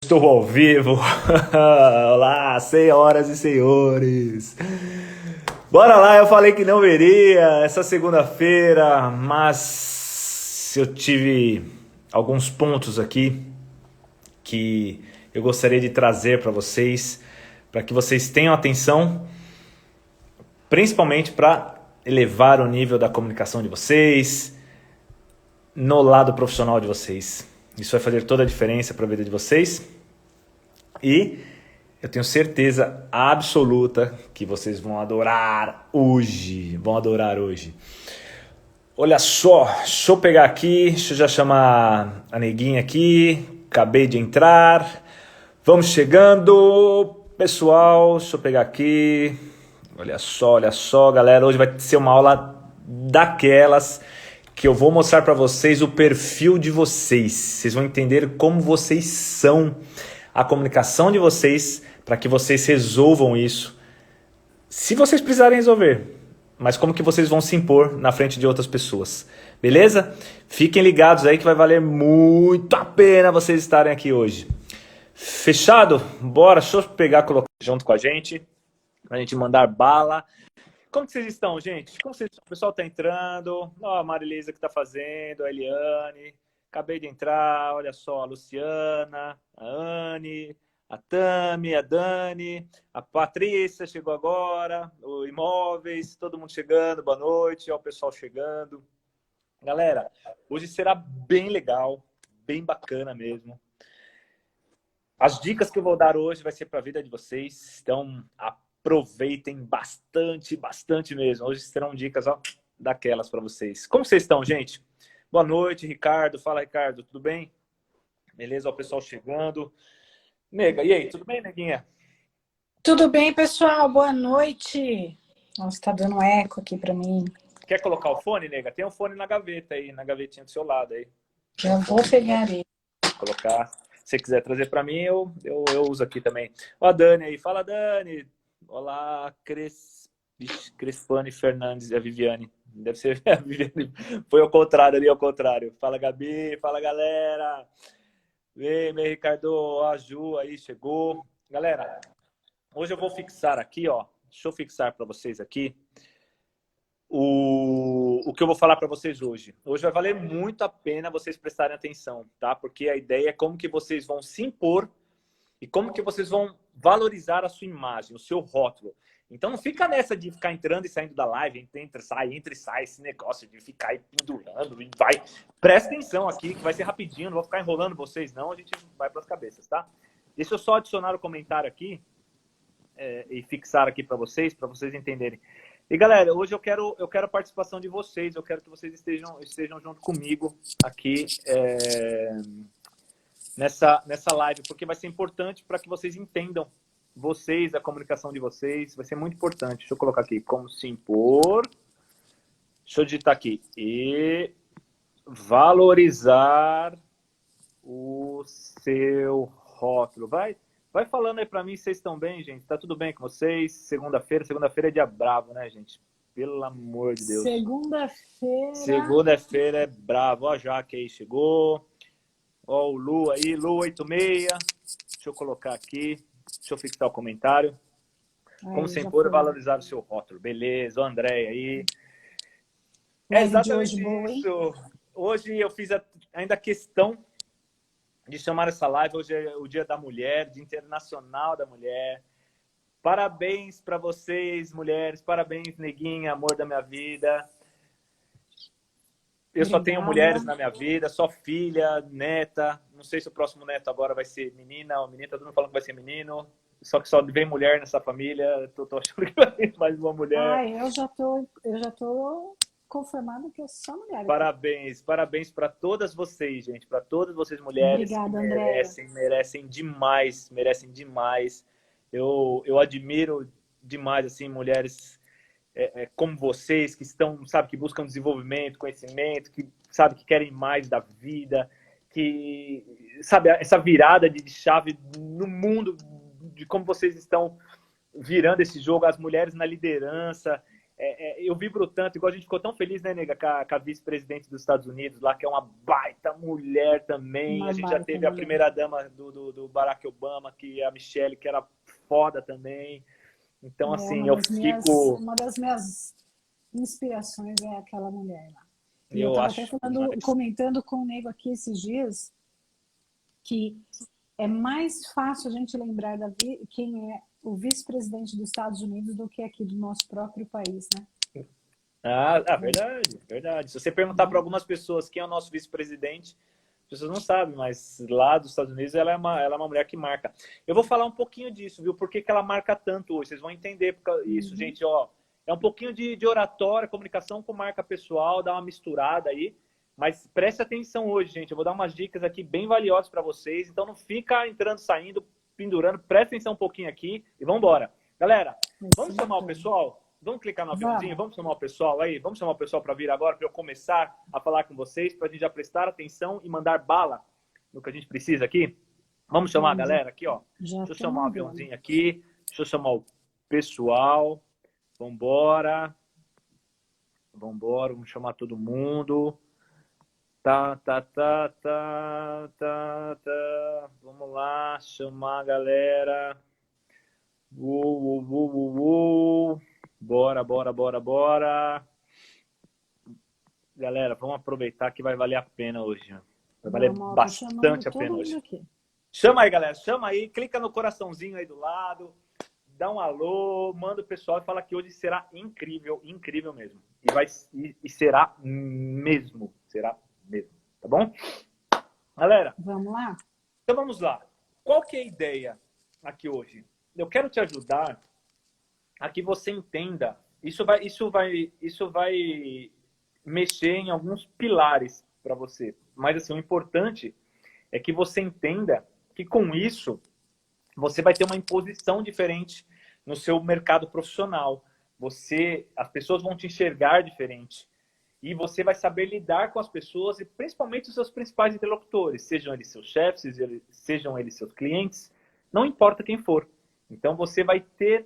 Estou ao vivo. Olá, senhoras e senhores. Bora lá, eu falei que não veria essa segunda-feira, mas eu tive alguns pontos aqui que eu gostaria de trazer para que vocês tenham atenção, principalmente para elevar o nível da comunicação de vocês no lado profissional de vocês. Isso vai fazer toda a diferença para a vida de vocês. E eu tenho certeza absoluta que vocês vão adorar hoje. Olha só, deixa eu pegar aqui, deixa eu já chamar a neguinha aqui. Acabei de entrar. Vamos chegando. Pessoal, deixa eu pegar aqui. Olha só, galera. Hoje vai ser uma aula daquelas que eu vou mostrar para vocês o perfil de vocês. Vocês vão entender como vocês são, a comunicação de vocês, para que vocês resolvam isso. Se vocês precisarem resolver, mas como que vocês vão se impor na frente de outras pessoas. Beleza? Fiquem ligados aí que vai valer muito a pena vocês estarem aqui hoje. Fechado? Bora, deixa eu pegar e colocar junto com a gente, pra gente mandar bala. Como que vocês estão, gente? Como vocês estão? O pessoal tá entrando. Ó, a Marilisa que tá fazendo, a Eliane. Acabei de entrar, olha só, a Luciana, a Anne, a Tami, a Dani, a Patrícia chegou agora, o Imóveis, todo mundo chegando, boa noite, ó, o pessoal chegando. Galera, hoje será bem legal, bem bacana mesmo. As dicas que eu vou dar hoje vai ser para a vida de vocês, então aproveitem bastante mesmo. Hoje serão dicas daquelas para vocês. Como vocês estão, gente? Boa noite, Ricardo. Fala, Ricardo, tudo bem? Beleza, ó, o pessoal chegando. Nega, e aí, tudo bem, neguinha? Tudo bem, pessoal? Boa noite. Nossa, tá dando eco aqui pra mim. Quer colocar o fone, nega? Tem um fone na gaveta aí, na gavetinha do seu lado aí. Já vou pegar ele. Vou colocar. Se você quiser trazer para mim, eu uso aqui também. Ó, a Dani aí. Fala, Dani. Olá, Crespane Fernandes e a Viviane. Deve ser a Viviane. Foi ao contrário ali, ao contrário. Fala, Gabi. Fala, galera. Vem, Ricardo. Ó, a Ju aí chegou. Galera, hoje eu vou fixar aqui, ó. Deixa eu fixar para vocês aqui o que eu vou falar para vocês hoje. Hoje vai valer muito a pena vocês prestarem atenção, tá? Porque a ideia é como que vocês vão se impor e como que vocês vão valorizar a sua imagem, o seu rótulo. Então não fica nessa de ficar entrando e saindo da live, entra e sai, esse negócio de ficar aí pendurando e vai. Presta atenção aqui, que vai ser rapidinho, não vou ficar enrolando vocês não, a gente vai para as cabeças, tá? Deixa eu só adicionar o comentário aqui e fixar aqui para vocês entenderem. E galera, hoje eu quero a participação de vocês, eu quero que vocês estejam junto comigo aqui nessa live, porque vai ser importante para que vocês entendam vocês, a comunicação de vocês, vai ser muito importante. Deixa eu colocar aqui, como se impor. Deixa eu digitar aqui. E valorizar o seu rótulo. Vai falando aí pra mim se vocês estão bem, gente. Tá tudo bem com vocês? Segunda-feira é dia bravo, né, gente? Pelo amor de Deus. Segunda-feira é bravo. Ó, a Jaque aí chegou. Ó, o Lu aí, Lu 86. Deixa eu colocar aqui. Deixa eu fixar o comentário. Como se impor e valorizar o seu rótulo. Beleza, o André aí. É exatamente isso. Hoje eu fiz ainda questão de chamar essa live. Hoje é o Dia da Mulher, Dia Internacional da Mulher. Parabéns para vocês, mulheres. Parabéns, neguinha, amor da minha vida. Eu só tenho mulheres na minha vida, só filha, neta. Não sei se o próximo neto agora vai ser menina ou menina. Tá todo mundo falando que vai ser menino. Só que só vem mulher nessa família. Tô achando que vai ter mais uma mulher. Ai, eu já tô confirmada que eu sou mulher. Parabéns para todas vocês, gente. Para todas vocês mulheres. Obrigada, que merecem demais. Eu admiro demais, assim, mulheres como vocês, que estão, sabe, que buscam desenvolvimento, conhecimento, que, sabe, que querem mais da vida, que, sabe, essa virada de chave no mundo, de como vocês estão virando esse jogo, as mulheres na liderança, eu vibro tanto, igual a gente ficou tão feliz, né, nega, com a vice-presidente dos Estados Unidos lá, que é uma baita mulher também. A gente já teve a primeira-dama do Barack Obama, que é a Michelle, que era foda também. Então, assim, uma das minhas inspirações é aquela mulher lá. E eu estava até comentando com o nego aqui esses dias que é mais fácil a gente lembrar quem é o vice-presidente dos Estados Unidos do que aqui do nosso próprio país, né? Verdade, verdade. Se você perguntar para algumas pessoas quem é o nosso vice-presidente, as pessoas não sabem, mas lá dos Estados Unidos ela é uma mulher que marca. Eu vou falar um pouquinho disso, viu? Por que ela marca tanto hoje? Vocês vão entender isso, gente, ó. É um pouquinho de oratória, comunicação com marca pessoal, dá uma misturada aí. Mas preste atenção hoje, gente. Eu vou dar umas dicas aqui bem valiosas para vocês. Então não fica entrando, saindo, pendurando. Presta atenção um pouquinho aqui e vamos embora. Galera, vamos chamar o pessoal? Vamos clicar no aviãozinho? Vamos chamar o pessoal aí? Vamos chamar o pessoal para vir agora, para eu começar a falar com vocês, para a gente já prestar atenção e mandar bala no que a gente precisa aqui? Vamos chamar a galera aqui, ó. Deixa eu chamar o aviãozinho aqui. Deixa eu chamar o pessoal. Vambora. Vambora, vamos chamar todo mundo. Tá. Vamos lá, chamar a galera. Bora. Galera, vamos aproveitar que vai valer a pena hoje. Vai valer bastante a pena hoje. Chama aí, galera. Chama aí, clica no coraçãozinho aí do lado. Dá um alô, manda o pessoal e fala que hoje será incrível, incrível mesmo. E será mesmo. Será mesmo, tá bom? Galera, vamos lá? Então vamos lá. Qual que é a ideia aqui hoje? Eu quero te ajudar a que você entenda. Isso vai mexer em alguns pilares para você. Mas assim, o importante é que você entenda que com isso você vai ter uma imposição diferente no seu mercado profissional. As pessoas vão te enxergar diferente. E você vai saber lidar com as pessoas e principalmente os seus principais interlocutores, sejam eles seus chefes, sejam eles seus clientes, não importa quem for. Então você vai ter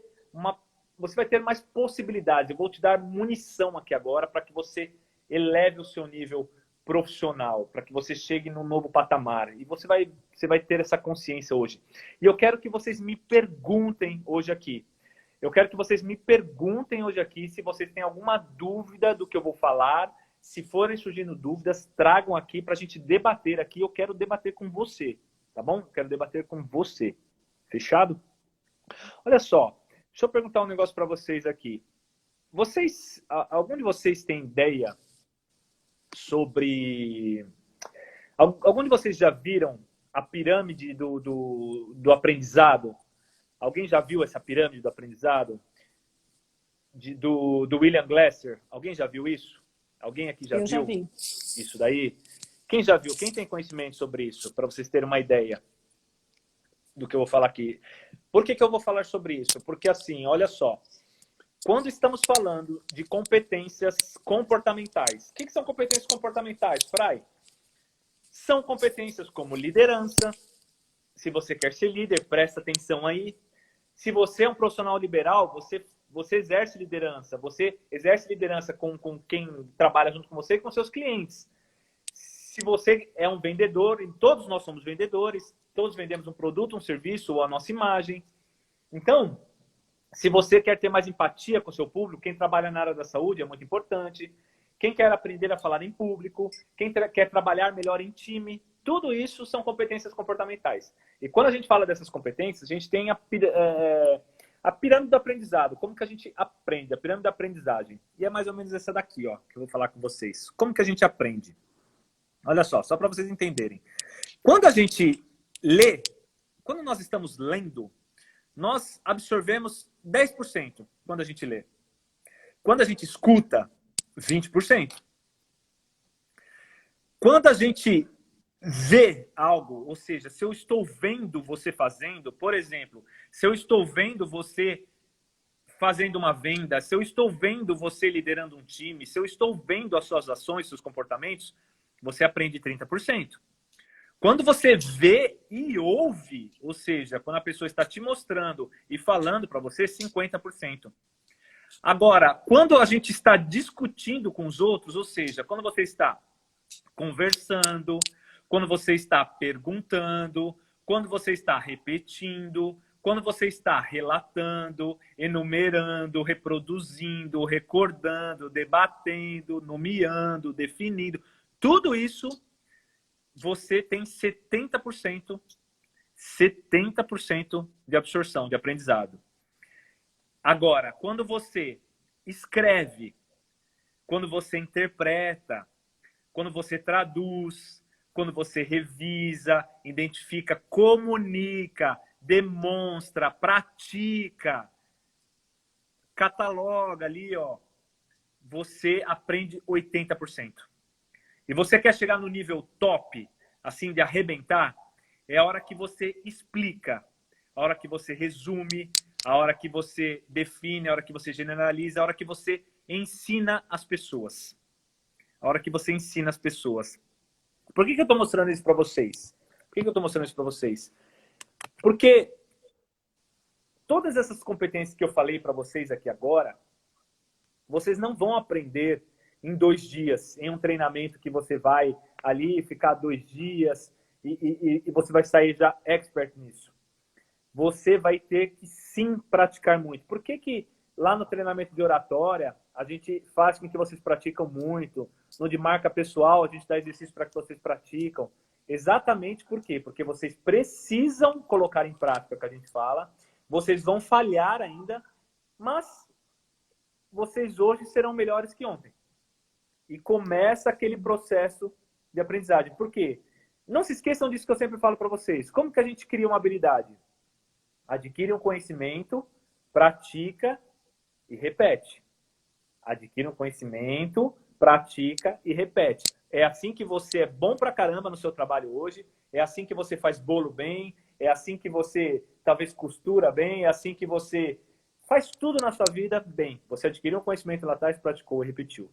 mais possibilidades. Eu vou te dar munição aqui agora para que você eleve o seu nível profissional, para que você chegue num novo patamar. E você vai ter essa consciência hoje. E eu quero que vocês me perguntem hoje aqui. Eu quero que vocês me perguntem hoje aqui se vocês têm alguma dúvida do que eu vou falar. Se forem surgindo dúvidas, tragam aqui para a gente debater aqui. Eu quero debater com você, tá bom? Eu quero debater com você. Fechado? Olha só, deixa eu perguntar um negócio para vocês aqui. Algum de vocês tem ideia sobre... Algum de vocês já viram a pirâmide do aprendizado? Alguém já viu essa pirâmide do aprendizado? Do William Glasser? Alguém já viu isso? Alguém aqui já viu? Eu já vi. Isso daí? Quem já viu? Quem tem conhecimento sobre isso? Para vocês terem uma ideia do que eu vou falar aqui. Por que eu vou falar sobre isso? Porque assim, olha só. Quando estamos falando de competências comportamentais. O que são competências comportamentais, Fray? São competências como liderança. Se você quer ser líder, presta atenção aí. Se você é um profissional liberal, você exerce liderança. Você exerce liderança com quem trabalha junto com você e com seus clientes. Se você é um vendedor, e todos nós somos vendedores, todos vendemos um produto, um serviço ou a nossa imagem. Então, se você quer ter mais empatia com o seu público, quem trabalha na área da saúde é muito importante. Quem quer aprender a falar em público, quem quer trabalhar melhor em time, tudo isso são competências comportamentais. E quando a gente fala dessas competências, a gente tem a pirâmide do aprendizado. Como que a gente aprende? A pirâmide da aprendizagem. E é mais ou menos essa daqui, ó, que eu vou falar com vocês. Como que a gente aprende? Olha só para vocês entenderem. Quando a gente lê, quando nós estamos lendo, nós absorvemos 10% quando a gente lê. Quando a gente escuta, 20%. Quando a gente vê algo, ou seja, se eu estou vendo você fazendo, por exemplo, se eu estou vendo você fazendo uma venda, se eu estou vendo você liderando um time, se eu estou vendo as suas ações, seus comportamentos, você aprende 30%. Quando você vê e ouve, ou seja, quando a pessoa está te mostrando e falando para você, 50%. Agora, quando a gente está discutindo com os outros, ou seja, quando você está conversando, quando você está perguntando, quando você está repetindo, quando você está relatando, enumerando, reproduzindo, recordando, debatendo, nomeando, definindo, tudo isso você tem 70% de absorção, de aprendizado. Agora, quando você escreve, quando você interpreta, quando você traduz, quando você revisa, identifica, comunica, demonstra, pratica, cataloga ali, ó, você aprende 80%. E você quer chegar no nível top, assim, de arrebentar, é a hora que você explica, a hora que você resume, a hora que você define, a hora que você generaliza, a hora que você ensina as pessoas. A hora que você ensina as pessoas. Por que eu estou mostrando isso para vocês? Por que eu estou mostrando isso para vocês? Porque todas essas competências que eu falei para vocês aqui agora, vocês não vão aprender em 2 dias, em um treinamento que você vai ali ficar 2 dias e você vai sair já expert nisso. Você vai ter que sim praticar muito. Por que lá no treinamento de oratória a gente faz com que vocês praticam muito? No de marca pessoal a gente dá exercício para que vocês praticam. Exatamente por quê? Porque vocês precisam colocar em prática o que a gente fala. Vocês vão falhar ainda, mas vocês hoje serão melhores que ontem. E começa aquele processo de aprendizagem. Por quê? Não se esqueçam disso que eu sempre falo para vocês. Como que a gente cria uma habilidade? Adquire um conhecimento, pratica e repete. Adquire um conhecimento, pratica e repete. É assim que você é bom pra caramba no seu trabalho hoje, é assim que você faz bolo bem, é assim que você talvez costura bem, é assim que você faz tudo na sua vida bem. Você adquiriu um conhecimento lá atrás, praticou e repetiu.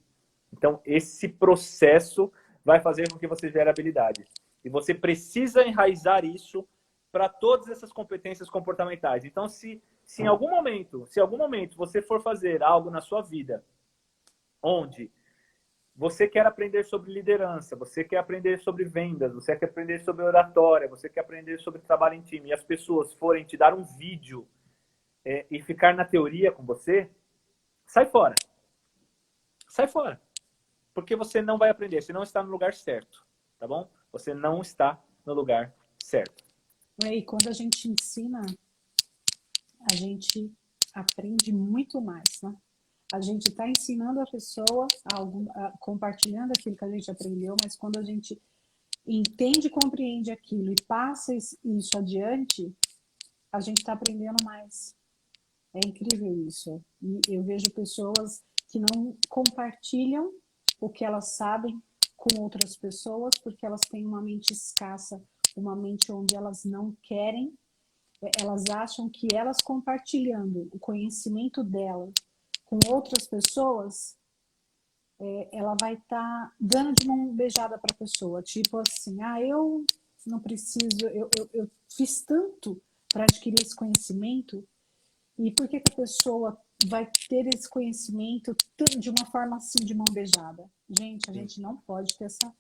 Então, esse processo vai fazer com que você gere habilidade. E você precisa enraizar isso para todas essas competências comportamentais. Então, se em algum momento você for fazer algo na sua vida onde você quer aprender sobre liderança, você quer aprender sobre vendas, você quer aprender sobre oratória, você quer aprender sobre trabalho em time, e as pessoas forem te dar um vídeo e ficar na teoria com você, sai fora. Sai fora. Porque você não vai aprender, você não está no lugar certo, tá bom? Você não está no lugar certo. E quando a gente ensina, a gente aprende muito mais, né? A gente está ensinando a pessoa, compartilhando aquilo que a gente aprendeu, mas quando a gente entende e compreende aquilo e passa isso adiante, a gente está aprendendo mais. É incrível isso. E eu vejo pessoas que não compartilham o que elas sabem com outras pessoas porque elas têm uma mente escassa, uma mente onde elas não querem, elas acham que elas compartilhando o conhecimento dela com outras pessoas, ela vai estar dando de mão beijada para a pessoa, tipo assim, eu não preciso, eu fiz tanto para adquirir esse conhecimento, e por que a pessoa vai ter esse conhecimento de uma forma assim, de mão beijada? Gente, a gente não pode ter essa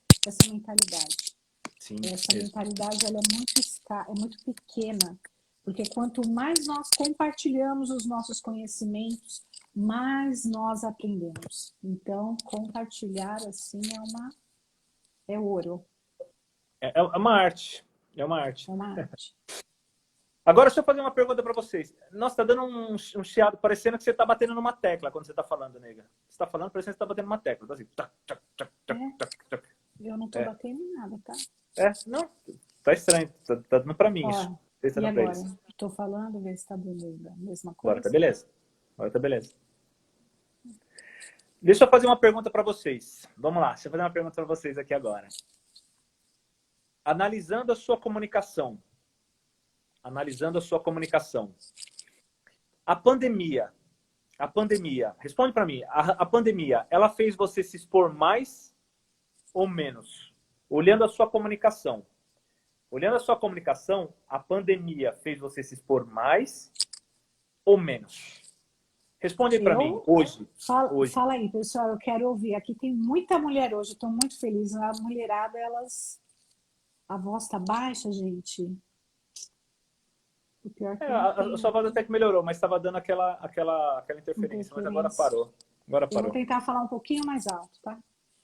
mentalidade. Sim, essa mentalidade ela é muito pequena, porque quanto mais nós compartilhamos os nossos conhecimentos, mais nós aprendemos. Então, compartilhar assim é ouro. É uma arte. É uma arte. É uma arte. Agora, deixa eu fazer uma pergunta para vocês. Nossa, tá dando um chiado, parecendo que você tá batendo numa tecla quando você tá falando, nega. Você tá falando, parecendo que você tá batendo numa tecla. Tá assim. Eu não tô batendo em nada, tá? Não. Tá estranho. Tá dando para mim isso. E agora? Tô falando, vê se tá beleza. Mesma coisa. Agora tá beleza. Agora tá beleza. Deixa eu fazer uma pergunta para vocês. Vamos lá, deixa eu fazer uma pergunta para vocês aqui agora. Analisando a sua comunicação. A pandemia, responde para mim, a pandemia, ela fez você se expor mais ou menos? Olhando a sua comunicação. A pandemia fez você se expor mais ou menos? Responde para mim, hoje. Fala aí, pessoal, eu quero ouvir. Aqui tem muita mulher hoje, estou muito feliz. A mulherada, a voz tá baixa, gente. O pior que a sua voz até que melhorou, mas estava dando aquela interferência, mas agora parou. Eu vou tentar falar um pouquinho mais alto, tá?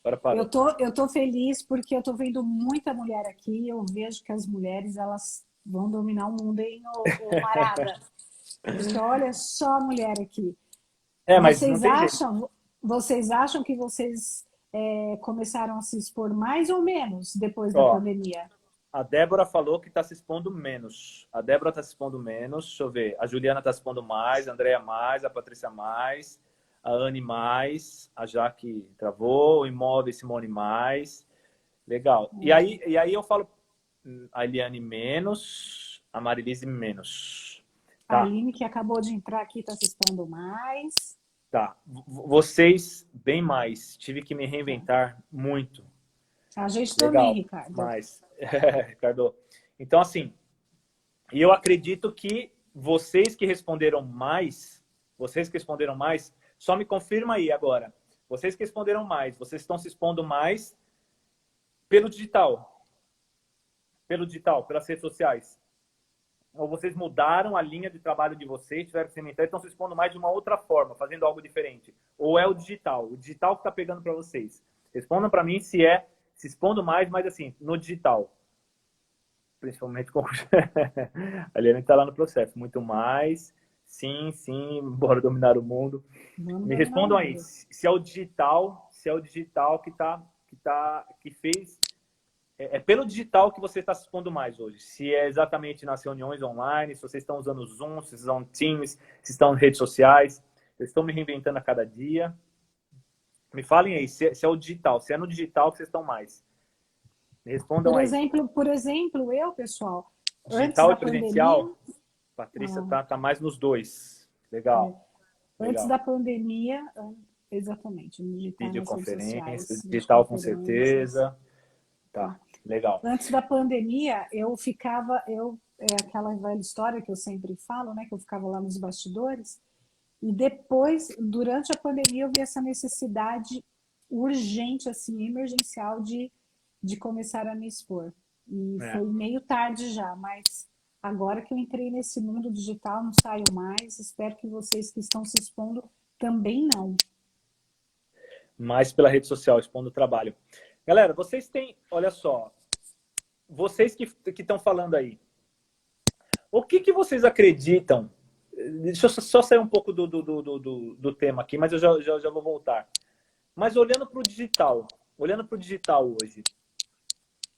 Agora parou. Eu tô feliz porque eu tô vendo muita mulher aqui. Eu vejo que as mulheres, elas vão dominar o mundo, hein, ô Marada? Porque olha só a mulher aqui. Mas vocês acham que vocês começaram a se expor mais ou menos depois da pandemia? A Débora falou que está se expondo menos. A Débora está se expondo menos. Deixa eu ver. A Juliana está se expondo mais, a Andréia mais, a Patrícia mais, a Anne mais, a Jaque travou, o Imóvel Simone mais. Legal. E aí eu falo a Eliane menos, a Marilise menos. Tá. A Aline, que acabou de entrar aqui, está se expondo mais. Tá. Vocês, bem mais. Tive que me reinventar muito. A gente também, Ricardo. Mas, Ricardo. Então, assim, e eu acredito que vocês que responderam mais, só me confirma aí agora. Vocês que responderam mais, vocês estão se expondo mais pelo digital, pelas redes sociais. Ou vocês mudaram a linha de trabalho de vocês, tiveram que se inventar e estão se expondo mais de uma outra forma, fazendo algo diferente. Ou é o digital que está pegando para vocês. Respondam para mim se é se expondo mais, mas assim, no digital. Principalmente com... a Eliane está lá no processo. Muito mais. Sim, bora dominar o mundo. Me respondam aí. Se é o digital que fez... É pelo digital que você está se expondo mais hoje. Se é exatamente nas reuniões online, se vocês estão usando o Zoom, se estão no Teams, se estão em redes sociais. Eu estou me reinventando a cada dia. Me falem aí, se é o digital, se é no digital que vocês estão mais. Me respondam aí. Por exemplo, eu, pessoal, digital e presencial, Patrícia tá mais nos dois. Legal. Antes da pandemia, exatamente. Videoconferência, digital com certeza. Tá, legal. Antes da pandemia, aquela velha história que eu sempre falo, né, que eu ficava lá nos bastidores. E depois, durante a pandemia, eu vi essa necessidade urgente, assim, emergencial de começar a me expor. E foi meio tarde já, mas agora que eu entrei nesse mundo digital, não saio mais. Espero que vocês que estão se expondo também não. Mais pela rede social, expondo o trabalho. Galera, vocês têm, olha só, vocês que estão falando aí, o que vocês acreditam? Deixa eu só sair um pouco do tema aqui, mas eu já vou voltar. Mas olhando para o digital hoje,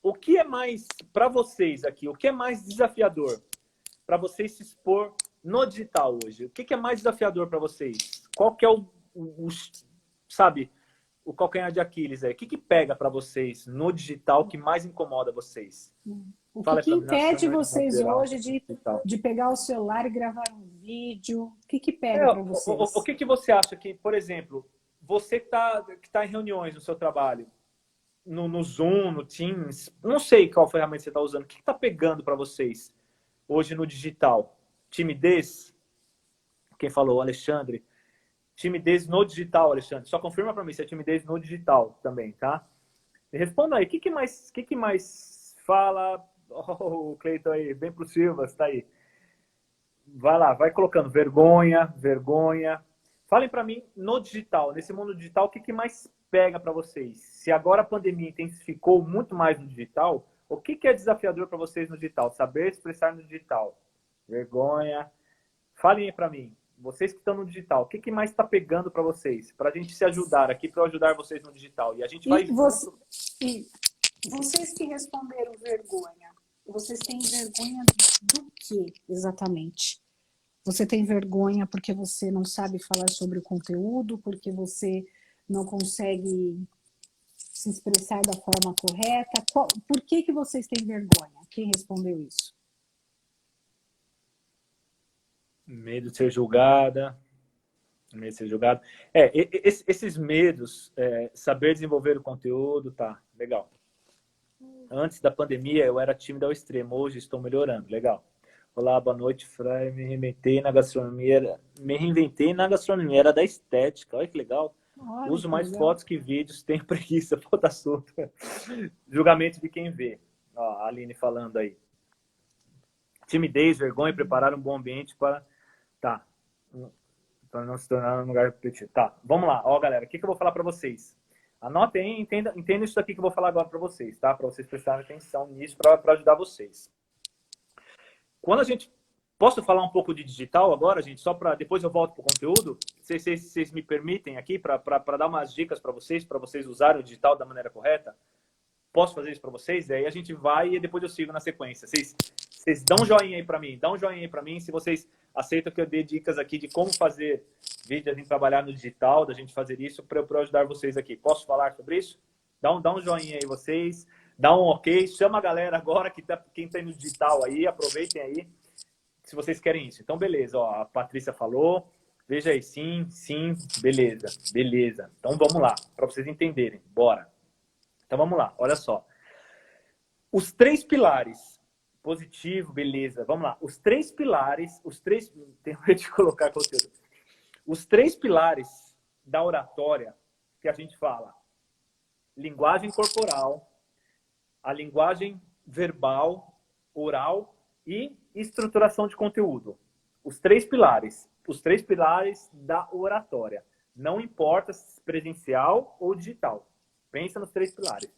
o que é mais, para vocês aqui, o que é mais desafiador para vocês se expor no digital hoje? O que é mais desafiador para vocês? Qual que é o calcanhar de Aquiles aí? O que pega para vocês no digital que mais incomoda vocês? O que impede vocês hoje de pegar o celular e gravar um vídeo? O que pega para vocês? O que você acha que, por exemplo, você que tá em reuniões no seu trabalho, no Zoom, no Teams, não sei qual ferramenta você está usando, o que está pegando para vocês hoje no digital? Timidez? Quem falou? Alexandre. Timidez no digital, Alexandre. Só confirma para mim se é timidez no digital também, tá? Me responda aí. O que mais fala? Oh, o Cleiton aí, bem pro Silva, está aí. Vai lá, vai colocando vergonha. Falem para mim no digital, nesse mundo digital, o que mais pega para vocês? Se agora a pandemia intensificou muito mais no digital, o que é desafiador para vocês no digital? Saber expressar no digital. Vergonha. Falem aí para mim. Vocês que estão no digital, o que mais está pegando para vocês? Para a gente se ajudar aqui, para eu ajudar vocês no digital. E a gente vai... Vocês que responderam vergonha, vocês têm vergonha do que exatamente? Você tem vergonha porque você não sabe falar sobre o conteúdo, porque você não consegue se expressar da forma correta? Por que vocês têm vergonha? Quem respondeu isso? Medo de ser julgada. Esses medos, saber desenvolver o conteúdo, tá, legal. Antes da pandemia, eu era tímido ao extremo. Hoje estou melhorando, legal. Olá, boa noite, Fran. Me reinventei na gastronomia, era da estética. Olha que legal. Olha Uso que mais legal. fotos que vídeos, tenho preguiça, falta assunto. Julgamento de quem vê. Ó, a Aline falando aí. Timidez, vergonha, preparar um bom ambiente para... Tá. Para não se tornar um lugar repetitivo. Tá, vamos lá. Ó, galera, o que eu vou falar para vocês? Anotem aí, entenda isso aqui que eu vou falar agora para vocês, tá? Para vocês prestarem atenção nisso, para ajudar vocês. Quando a gente... Posso falar um pouco de digital agora, gente? Só para... Depois eu volto para o conteúdo. Vocês me permitem aqui para dar umas dicas para vocês usarem o digital da maneira correta? Posso fazer isso para vocês? Aí a gente vai e depois eu sigo na sequência. Vocês dão um joinha aí para mim. Dá um joinha aí para mim se vocês aceitam que eu dê dicas aqui de como fazer vídeo, a gente trabalhar no digital, da gente fazer isso para eu ajudar vocês aqui. Posso falar sobre isso? Dá um joinha aí vocês. Dá um ok. Chama a galera agora, quem tá no digital aí. Aproveitem aí, se vocês querem isso. Então, beleza. Ó, a Patrícia falou. Veja aí. Sim, sim. Beleza. Beleza. Então, vamos lá. Para vocês entenderem. Bora. Então, vamos lá. Olha só. Os 3 pilares. Positivo, beleza. Vamos lá. Os 3 pilares... Tem medo de colocar conteúdo. Os 3 pilares da oratória que a gente fala. Linguagem corporal, a linguagem verbal, oral e estruturação de conteúdo. Os 3 pilares. Os 3 pilares da oratória. Não importa se presencial ou digital. Pensa nos 3 pilares.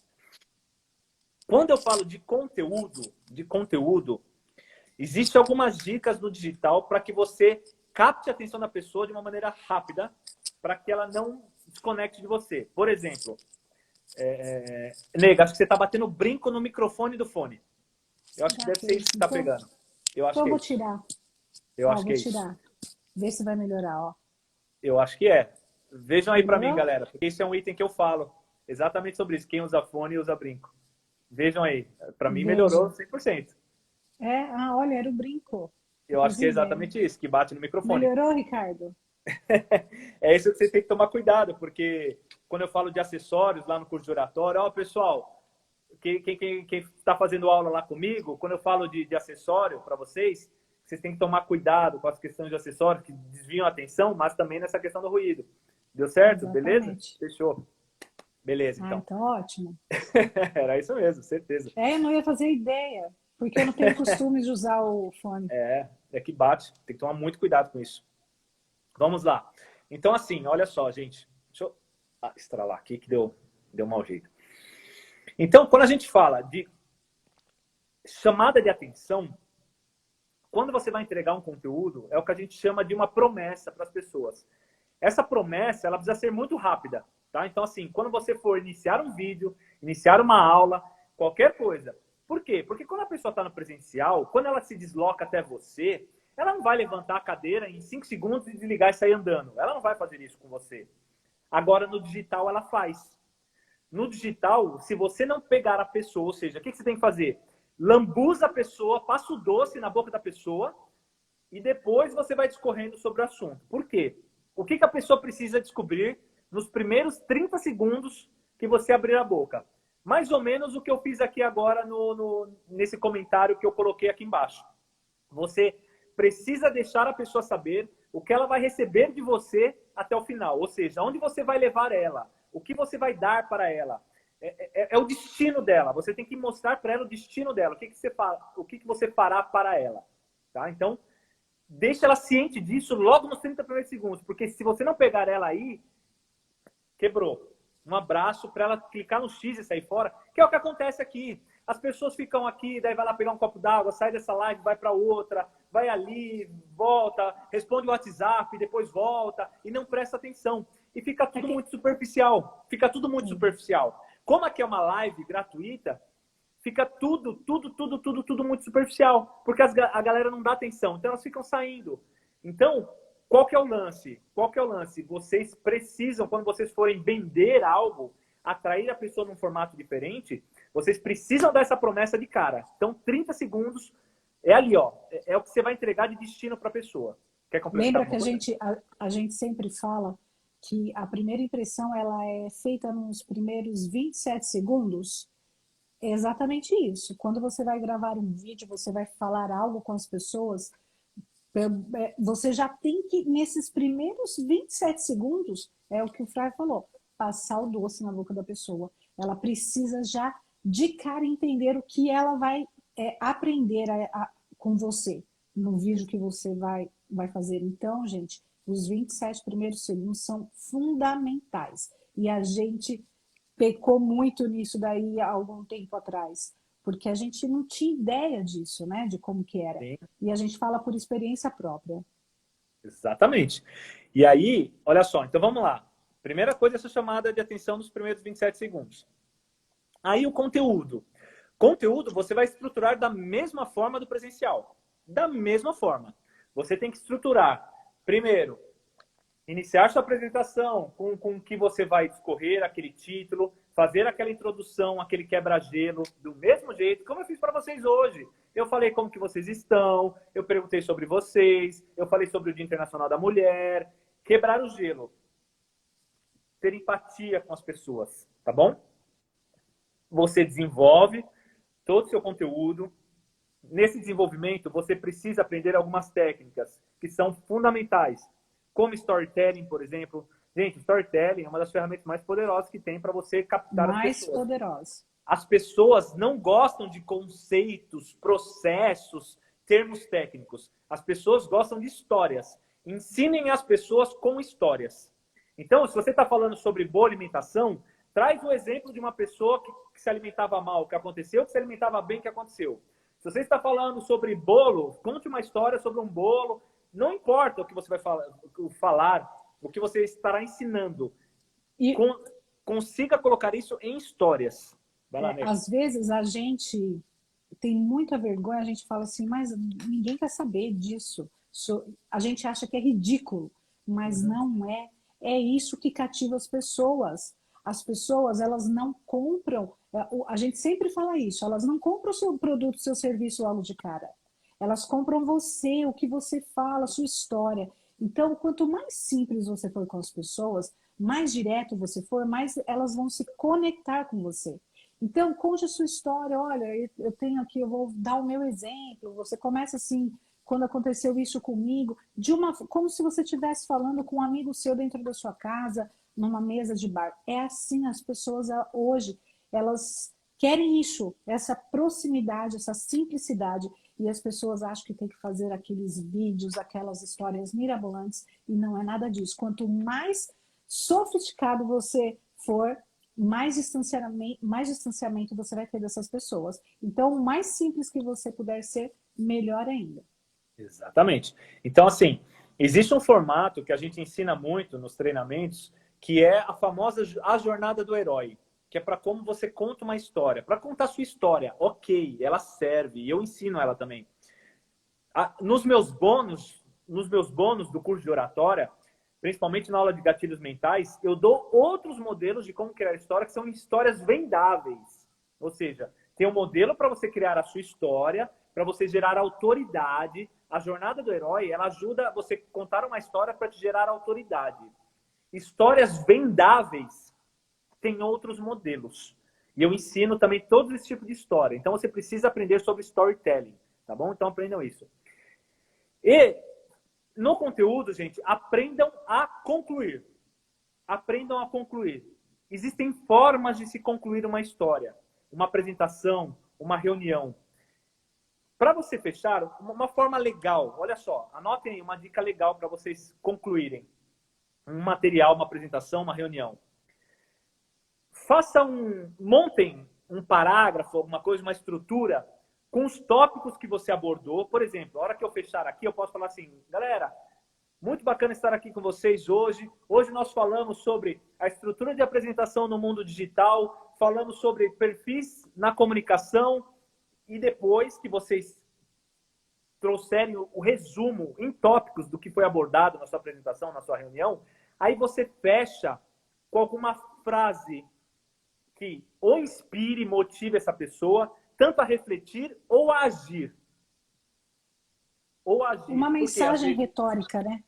Quando eu falo de conteúdo, existem algumas dicas no digital para que você capte a atenção da pessoa de uma maneira rápida, para que ela não desconecte de você. Por exemplo, Nega, acho que você está batendo brinco no microfone do fone. Eu acho que deve ser isso que está pegando. Eu acho que vou tirar. Eu acho que é tirar. Vê se vai melhorar, ó. Eu acho que é. Vejam aí para mim, galera, porque esse é um item que eu falo exatamente sobre isso. Quem usa fone usa brinco. Vejam aí. Para mim melhorou 100%. Olha, era o brinco. Eu acho que é exatamente isso, que bate no microfone. Melhorou, Ricardo? É isso que você tem que tomar cuidado, porque quando eu falo de acessórios lá no curso de oratório, ó, pessoal, quem está fazendo aula lá comigo, quando eu falo de acessório para vocês têm que tomar cuidado com as questões de acessórios que desviam a atenção, mas também nessa questão do ruído. Deu certo? Exatamente. Beleza? Fechou. Beleza, então. Então ótimo. Era isso mesmo, certeza. Eu não ia fazer ideia, porque eu não tenho costume de usar o fone. É que bate. Tem que tomar muito cuidado com isso. Vamos lá. Então, assim, olha só, gente. Deixa eu estralar aqui que deu mau jeito. Então, quando a gente fala de chamada de atenção, quando você vai entregar um conteúdo, é o que a gente chama de uma promessa para as pessoas. Essa promessa, ela precisa ser muito rápida, tá? Então, assim, quando você for iniciar um vídeo, iniciar uma aula, qualquer coisa. Por quê? Porque quando a pessoa está no presencial, quando ela se desloca até você, ela não vai levantar a cadeira em 5 segundos e desligar e sair andando. Ela não vai fazer isso com você. Agora, no digital, ela faz. No digital, se você não pegar a pessoa, ou seja, o que você tem que fazer? Lambuza a pessoa, passa o doce na boca da pessoa e depois você vai discorrendo sobre o assunto. Por quê? O que a pessoa precisa descobrir nos primeiros 30 segundos que você abrir a boca? Mais ou menos o que eu fiz aqui agora nesse comentário que eu coloquei aqui embaixo. Você precisa deixar a pessoa saber o que ela vai receber de você até o final. Ou seja, onde você vai levar ela, o que você vai dar para ela. É o destino dela. Você tem que mostrar para ela o destino dela. O que você fará para ela. Tá? Então, deixa ela ciente disso logo nos 30 primeiros segundos. Porque se você não pegar ela aí, quebrou. Um abraço para ela clicar no X e sair fora. Que é o que acontece aqui. As pessoas ficam aqui, daí vai lá pegar um copo d'água, sai dessa live, vai para outra, vai ali, volta, responde o WhatsApp, depois volta e não presta atenção. E fica tudo muito superficial. Fica tudo muito superficial. Como aqui é uma live gratuita, fica tudo muito superficial. Porque a galera não dá atenção. Então elas ficam saindo. Então, qual que é o lance? Vocês precisam, quando vocês forem vender algo, atrair a pessoa num formato diferente, vocês precisam dar essa promessa de cara. Então, 30 segundos é ali, ó. É o que você vai entregar de destino para a pessoa. Quer complementar? Lembra que a gente sempre fala que a primeira impressão ela é feita nos primeiros 27 segundos? É exatamente isso. Quando você vai gravar um vídeo, você vai falar algo com as pessoas, você já tem que, nesses primeiros 27 segundos, é o que o Fry falou, passar o doce na boca da pessoa. Ela precisa já, de cara, entender o que ela vai aprender com você, no vídeo que você vai fazer. Então, gente, os 27 primeiros segundos são fundamentais. E a gente pecou muito nisso daí há algum tempo atrás, porque a gente não tinha ideia disso, né, de como que era. Sim. E a gente fala por experiência própria. Exatamente. E aí, olha só, então vamos lá. Primeira coisa, essa chamada de atenção nos primeiros 27 segundos. Aí o conteúdo. Conteúdo você vai estruturar da mesma forma do presencial. Da mesma forma. Você tem que estruturar, primeiro, iniciar sua apresentação com o que você vai discorrer, aquele título, fazer aquela introdução, aquele quebra-gelo, do mesmo jeito, como eu fiz para vocês hoje. Eu falei como que vocês estão, eu perguntei sobre vocês, eu falei sobre o Dia Internacional da Mulher, quebrar o gelo. Ter empatia com as pessoas, tá bom? Você desenvolve todo o seu conteúdo. Nesse desenvolvimento, você precisa aprender algumas técnicas que são fundamentais, como storytelling, por exemplo. Gente, storytelling é uma das ferramentas mais poderosas que tem para você captar as pessoas. Mais poderosa. As pessoas não gostam de conceitos, processos, termos técnicos. As pessoas gostam de histórias. Ensinem as pessoas com histórias. Então, se você está falando sobre boa alimentação, traz o exemplo de uma pessoa que se alimentava mal, o que aconteceu, que se alimentava bem, o que aconteceu. Se você está falando sobre bolo, conte uma história sobre um bolo. Não importa o que você vai falar, o que você estará ensinando. E consiga colocar isso em histórias. Vai lá, às vezes a gente tem muita vergonha, a gente fala assim, mas ninguém quer saber disso. A gente acha que é ridículo, mas não é. É isso que cativa as pessoas. As pessoas, elas não compram, a gente sempre fala isso, elas não compram o seu produto, o seu serviço logo de cara. Elas compram você, o que você fala, a sua história. Então, quanto mais simples você for com as pessoas, mais direto você for, mais elas vão se conectar com você. Então, conte a sua história. Olha, eu tenho aqui, eu vou dar o meu exemplo. Você começa assim, quando aconteceu isso comigo, como se você estivesse falando com um amigo seu dentro da sua casa, numa mesa de bar. É assim, as pessoas hoje, elas querem isso, essa proximidade, essa simplicidade. E as pessoas acham que tem que fazer aqueles vídeos, aquelas histórias mirabolantes, e não é nada disso. Quanto mais sofisticado você for, mais distanciamento você vai ter dessas pessoas. Então, o mais simples que você puder ser, melhor ainda. Exatamente. Então, assim, existe um formato que a gente ensina muito nos treinamentos, que é a famosa a jornada do herói, que é para como você conta uma história. Para contar a sua história, ok, ela serve, e eu ensino ela também. Nos meus bônus do curso de oratória, principalmente na aula de gatilhos mentais, eu dou outros modelos de como criar história, que são histórias vendáveis. Ou seja, tem um modelo para você criar a sua história, para você gerar autoridade. A jornada do herói, ela ajuda você a contar uma história para te gerar autoridade. Histórias vendáveis tem outros modelos. E eu ensino também todo esse tipo de história. Então você precisa aprender sobre storytelling, tá bom? Então aprendam isso. E no conteúdo, gente, aprendam a concluir. Aprendam a concluir. Existem formas de se concluir uma história, uma apresentação, uma reunião. Para você fechar, uma forma legal, olha só, anotem aí uma dica legal para vocês concluírem um material, uma apresentação, uma reunião. Montem um parágrafo, alguma coisa, uma estrutura com os tópicos que você abordou. Por exemplo, a hora que eu fechar aqui, eu posso falar assim, galera, muito bacana estar aqui com vocês hoje. Hoje nós falamos sobre a estrutura de apresentação no mundo digital, falamos sobre perfis na comunicação, e depois que vocês trouxerem o resumo em tópicos do que foi abordado na sua apresentação, na sua reunião, aí você fecha com alguma frase que ou inspire, motive essa pessoa, tanto a refletir ou a agir. Ou agir. Uma mensagem retórica, né?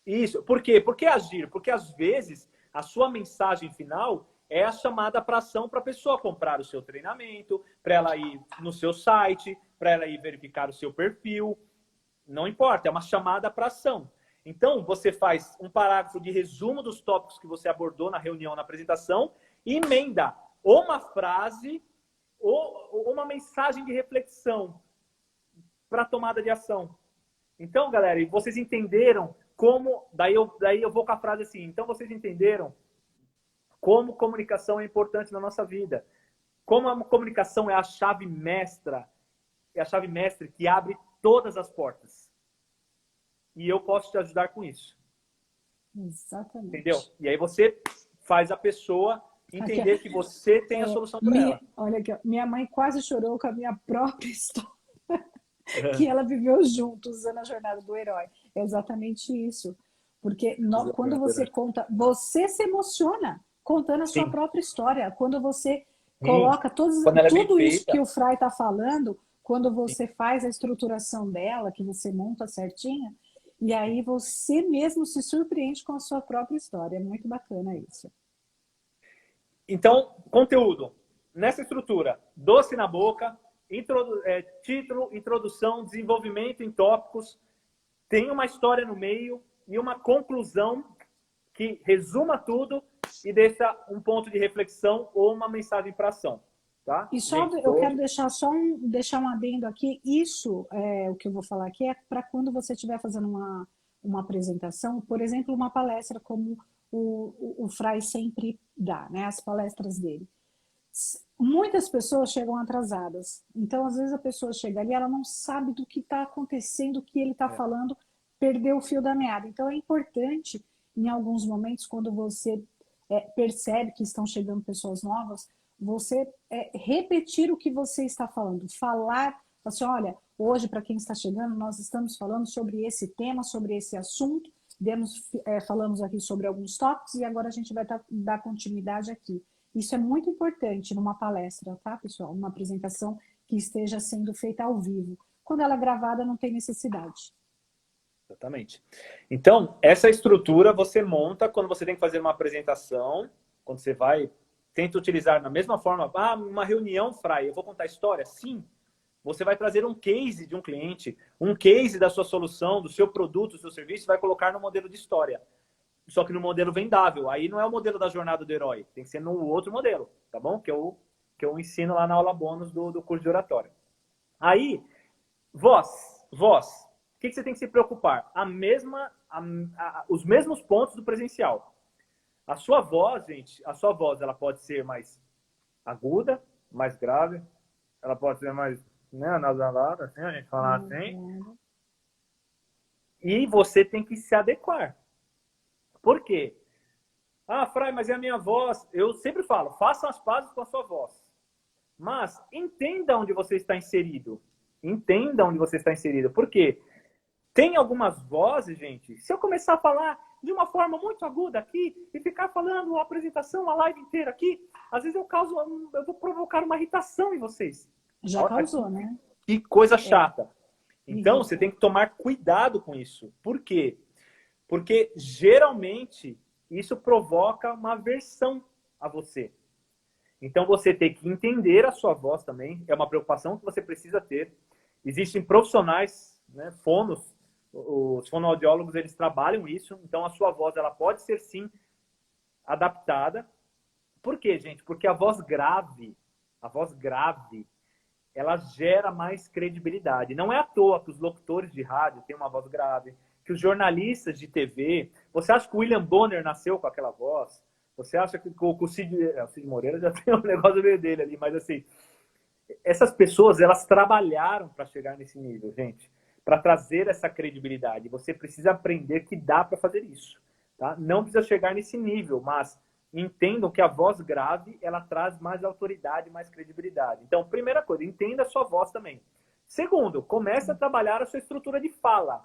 Isso. Por quê? Por que agir? Porque, às vezes, a sua mensagem final, é a chamada para ação para a pessoa comprar o seu treinamento, para ela ir no seu site, para ela ir verificar o seu perfil. Não importa, é uma chamada para ação. Então, você faz um parágrafo de resumo dos tópicos que você abordou na reunião, na apresentação, e emenda ou uma frase ou uma mensagem de reflexão para tomada de ação. Então, galera, e vocês entenderam como... Daí eu vou com a frase assim. Então, vocês entenderam como comunicação é importante na nossa vida. Como a comunicação é a chave mestra. É a chave mestre que abre todas as portas. E eu posso te ajudar com isso. Exatamente. Entendeu? E aí você faz a pessoa entender que você tem a solução para ela. Olha aqui, minha mãe quase chorou com a minha própria história. Que ela viveu junto, usando a jornada do herói. É exatamente isso. Porque quando você conta, você se emociona contando a sua própria história. Quando você coloca tudo isso que o Fry está falando, quando você faz a estruturação dela, que você monta certinha, e aí você mesmo se surpreende com a sua própria história. É muito bacana isso. Então, conteúdo. Nessa estrutura, doce na boca, título, introdução, desenvolvimento em tópicos, tem uma história no meio e uma conclusão que resuma tudo e deixa um ponto de reflexão ou uma mensagem para ação. Tá? E só eu quero deixar um adendo aqui. Isso, o que eu vou falar aqui, é para quando você estiver fazendo uma apresentação, por exemplo, uma palestra como o Fry sempre dá, né? As palestras dele. Muitas pessoas chegam atrasadas. Então, às vezes, a pessoa chega ali, ela não sabe do que está acontecendo, o que ele está falando, perdeu o fio da meada. Então, é importante, em alguns momentos, quando você percebe que estão chegando pessoas novas, você repetir o que você está falando. Falar, assim, olha, hoje, para quem está chegando, nós estamos falando sobre esse tema, sobre esse assunto, falamos aqui sobre alguns tópicos e agora a gente vai dar continuidade aqui. Isso é muito importante numa palestra, tá, pessoal? Uma apresentação que esteja sendo feita ao vivo. Quando ela é gravada, não tem necessidade. Exatamente. Então, essa estrutura você monta quando você tem que fazer uma apresentação, quando você tenta utilizar da mesma forma, uma reunião, Fry, eu vou contar história? Sim. Você vai trazer um case de um cliente, um case da sua solução, do seu produto, do seu serviço, vai colocar no modelo de história. Só que no modelo vendável. Aí não é o modelo da jornada do herói. Tem que ser no outro modelo, tá bom? Que eu ensino lá na aula bônus do curso de oratória. Aí, voz. O que você tem que se preocupar? Os mesmos pontos do presencial. A sua voz, gente, ela pode ser mais aguda, mais grave. Ela pode ser mais anasalada, assim, a gente falar assim. E você tem que se adequar. Por quê? Fry, mas é a minha voz. Eu sempre falo, façam as pazes com a sua voz. Mas entenda onde você está inserido. Entenda onde você está inserido. Por quê? Tem algumas vozes, gente, se eu começar a falar de uma forma muito aguda aqui e ficar falando a apresentação, a live inteira aqui, às vezes eu vou provocar uma irritação em vocês. Já causou, né? Que coisa chata. Então, você tem que tomar cuidado com isso. Por quê? Porque, geralmente, isso provoca uma aversão a você. Então, você tem que entender a sua voz também. É uma preocupação que você precisa ter. Existem profissionais, né, fonos. Os fonoaudiólogos, eles trabalham isso. Então, a sua voz, ela pode ser, sim, adaptada. Por quê, gente? Porque a voz grave, ela gera mais credibilidade. Não é à toa que os locutores de rádio têm uma voz grave, que os jornalistas de TV... Você acha que o William Bonner nasceu com aquela voz? Você acha que o Cid Moreira já tem um negócio meio dele ali, mas assim... Essas pessoas, elas trabalharam para chegar nesse nível, gente. Para trazer essa credibilidade. Você precisa aprender que dá para fazer isso. Tá? Não precisa chegar nesse nível, mas entendam que a voz grave, ela traz mais autoridade, mais credibilidade. Então, primeira coisa, entenda a sua voz também. Segundo, comece a trabalhar a sua estrutura de fala.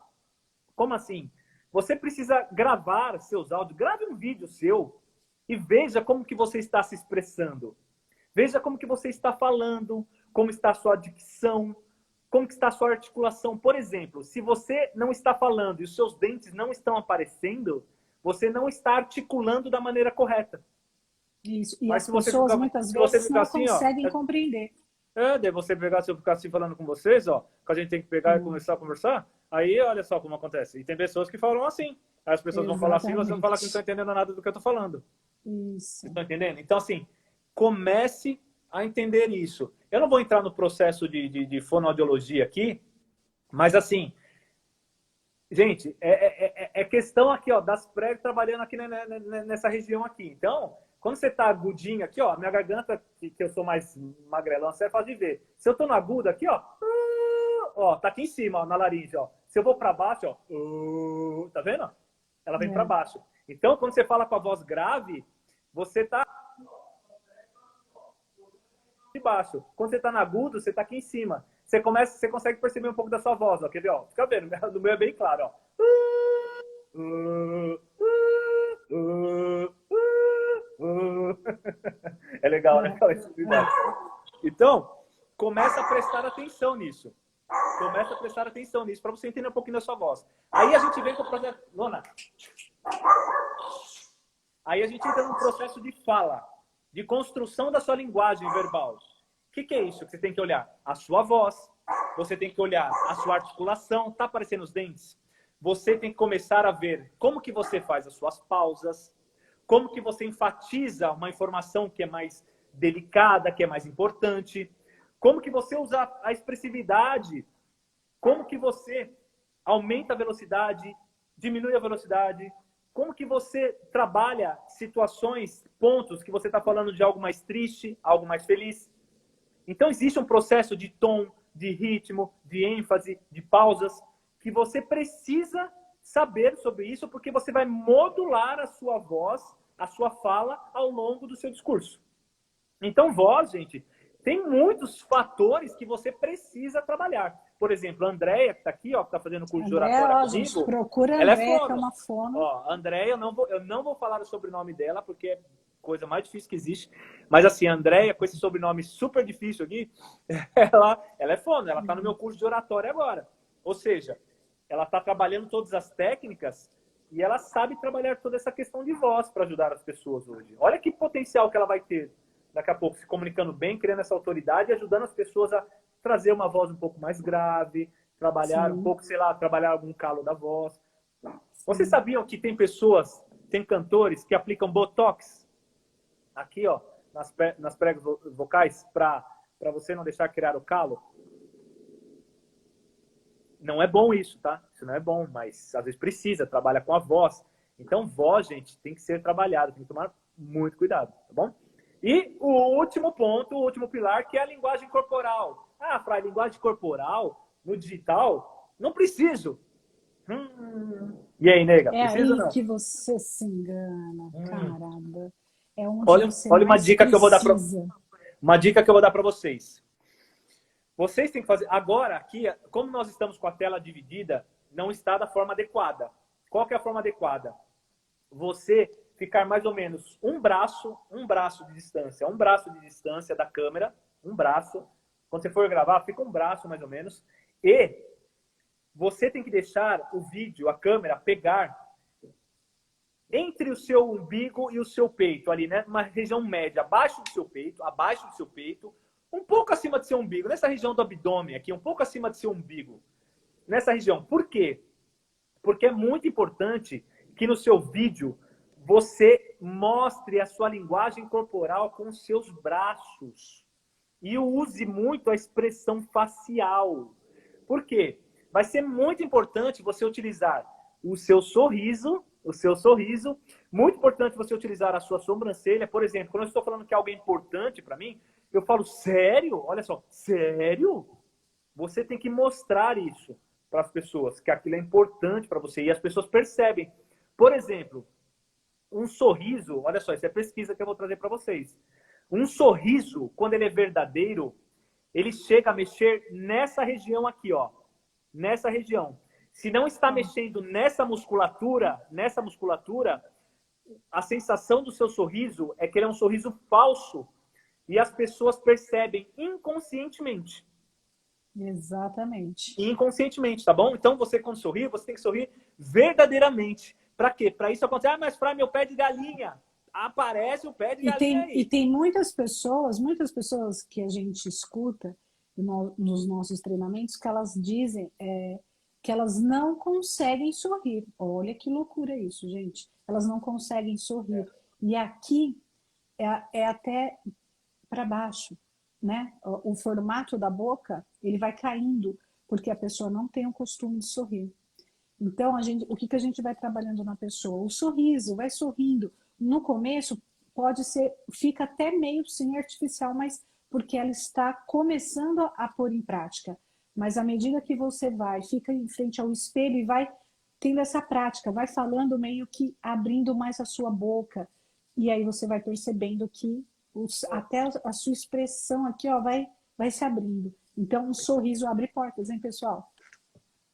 Como assim? Você precisa gravar seus áudios. Grave um vídeo seu e veja como que você está se expressando. Veja como que você está falando, como está a sua dicção, como que está a sua articulação. Por exemplo, se você não está falando e os seus dentes não estão aparecendo, você não está articulando da maneira correta. Isso. E Mas as pessoas muitas vezes não conseguem compreender. Daí você pegar, se eu ficar assim falando com vocês, ó, que a gente tem que pegar e começar a conversar, aí olha só como acontece. E tem pessoas que falam assim. Aí as pessoas vão falar assim, você não fala que não estão entendendo nada do que eu tô falando. Isso. Vocês estão entendendo? Então, assim, comece a entender isso. Eu não vou entrar no processo de fonoaudiologia aqui, mas assim, gente, é questão aqui, ó, das pregas trabalhando aqui nessa região aqui. Então, quando você tá agudinho aqui, ó, minha garganta, que eu sou mais magrelão, você é fácil de ver. Se eu tô no agudo aqui, ó, tá aqui em cima, ó, na laringe, ó. Se eu vou para baixo, ó, tá vendo? Ela vem para baixo. Então, quando você fala com a voz grave, você tá de baixo. Quando você tá no agudo, você tá aqui em cima. Você consegue perceber um pouco da sua voz, ó. Quer ver, ó? Fica vendo, no meu é bem claro, ó. É legal, né? Então, começa a prestar atenção nisso. Começa a prestar atenção nisso, para você entender um pouquinho da sua voz. Aí a gente vem com o processo... Lona. Aí a gente entra num processo de fala, de construção da sua linguagem verbal. O que é isso que você tem que olhar? A sua voz. Você tem que olhar a sua articulação. Tá aparecendo os dentes? Você tem que começar a ver como que você faz as suas pausas, como que você enfatiza uma informação que é mais delicada, que é mais importante, como que você usa a expressividade, como que você aumenta a velocidade, diminui a velocidade, como que você trabalha situações, pontos que você está falando de algo mais triste, algo mais feliz. Então existe um processo de tom, de ritmo, de ênfase, de pausas, que você precisa saber sobre isso, porque você vai modular a sua voz, a sua fala ao longo do seu discurso. Então, voz, gente, tem muitos fatores que você precisa trabalhar. Por exemplo, a Andréia, que está aqui, ó, que está fazendo curso de oratória comigo, gente, procura a Andréia, que é uma fono. Ó, Andréia, eu não vou falar o sobrenome dela, porque é coisa mais difícil que existe. Mas assim, a Andréia, com esse sobrenome super difícil aqui, ela é fono, ela está no meu curso de oratória agora. Ou seja, ela está trabalhando todas as técnicas e ela sabe trabalhar toda essa questão de voz para ajudar as pessoas hoje. Olha que potencial que ela vai ter daqui a pouco, se comunicando bem, criando essa autoridade e ajudando as pessoas a trazer uma voz um pouco mais grave, trabalhar um pouco, sei lá, trabalhar algum calo da voz. Vocês sabiam que tem pessoas, tem cantores que aplicam Botox aqui, ó, nas pregas vocais para você não deixar criar o calo? Não é bom isso, tá? Isso não é bom, mas às vezes precisa, trabalha com a voz. Então, voz, gente, tem que ser trabalhada, tem que tomar muito cuidado, tá bom? E o último ponto, o último pilar, que é a linguagem corporal. Ah, Fray, linguagem corporal no digital? Não preciso. E aí, nega? Precisa ou não? É aí que você se engana, caramba. É onde olha uma dica que eu vou dar uma dica que eu vou dar para vocês. Vocês têm que fazer... Agora, aqui, como nós estamos com a tela dividida, não está da forma adequada. Qual que é a forma adequada? Você ficar mais ou menos um braço de distância da câmera, um braço. Quando você for gravar, fica um braço mais ou menos. E você tem que deixar o vídeo, a câmera, pegar entre o seu umbigo e o seu peito, ali, né? Uma região média, abaixo do seu peito, um pouco acima do seu umbigo, nessa região do abdômen aqui, um pouco acima do seu umbigo. Nessa região. Por quê? Porque é muito importante que no seu vídeo você mostre a sua linguagem corporal com os seus braços. E use muito a expressão facial. Por quê? Vai ser muito importante você utilizar o seu sorriso, muito importante você utilizar a sua sobrancelha. Por exemplo, quando eu estou falando que algo é importante para mim, eu falo, sério? Olha só, sério? Você tem que mostrar isso para as pessoas, que aquilo é importante para você. E as pessoas percebem. Por exemplo, um sorriso, olha só, isso é pesquisa que eu vou trazer para vocês. Um sorriso, quando ele é verdadeiro, ele chega a mexer nessa região aqui, ó. Nessa região. Se não está mexendo nessa musculatura, a sensação do seu sorriso é que ele é um sorriso falso. E as pessoas percebem inconscientemente. Exatamente. Inconscientemente, tá bom? Então, você quando sorri, você tem que sorrir verdadeiramente. Para quê? Para isso acontecer. Ah, mas Fray, meu pé de galinha. aparece o pé de galinha aí. E tem muitas pessoas que a gente escuta nos nossos treinamentos que elas dizem que elas não conseguem sorrir. Olha que loucura isso, gente. Elas não conseguem sorrir. E aqui é até para baixo, né? O formato da boca, ele vai caindo, porque a pessoa não tem o costume de sorrir. Então, o que a gente vai trabalhando na pessoa? O sorriso, vai sorrindo. No começo, fica até meio sim artificial, mas porque ela está começando a pôr em prática. Mas à medida que você fica em frente ao espelho e vai tendo essa prática, vai falando meio que abrindo mais a sua boca, e aí você vai percebendo que até a sua expressão aqui, ó, vai se abrindo. Então, um sorriso abre portas, hein, pessoal?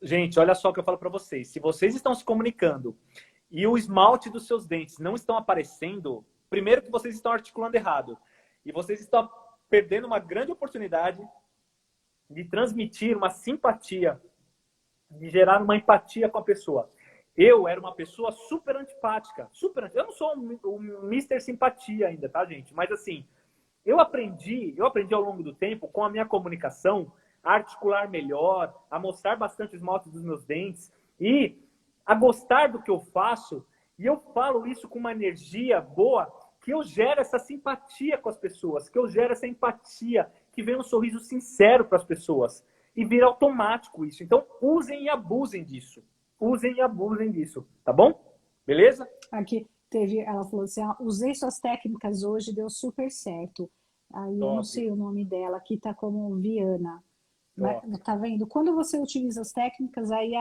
Gente, olha só o que eu falo para vocês. Se vocês estão se comunicando e o esmalte dos seus dentes não estão aparecendo, primeiro que vocês estão articulando errado. E vocês estão perdendo uma grande oportunidade de transmitir uma simpatia, de gerar uma empatia com a pessoa. Eu era uma pessoa super antipática. Eu não sou um Mr. Simpatia ainda, tá, gente? Mas assim, eu aprendi ao longo do tempo, com a minha comunicação, a articular melhor, a mostrar bastante o esmalte dos meus dentes e a gostar do que eu faço. E eu falo isso com uma energia boa, que eu gero essa simpatia com as pessoas, que eu gero essa empatia, que vem um sorriso sincero para as pessoas. E vira automático isso. Então, usem e abusem disso. Usem e abusem disso, tá bom? Beleza? Aqui ela falou assim, usei suas técnicas hoje, deu super certo. Aí eu não sei o nome dela, aqui tá como Viana. Mas, tá vendo? Quando você utiliza as técnicas, aí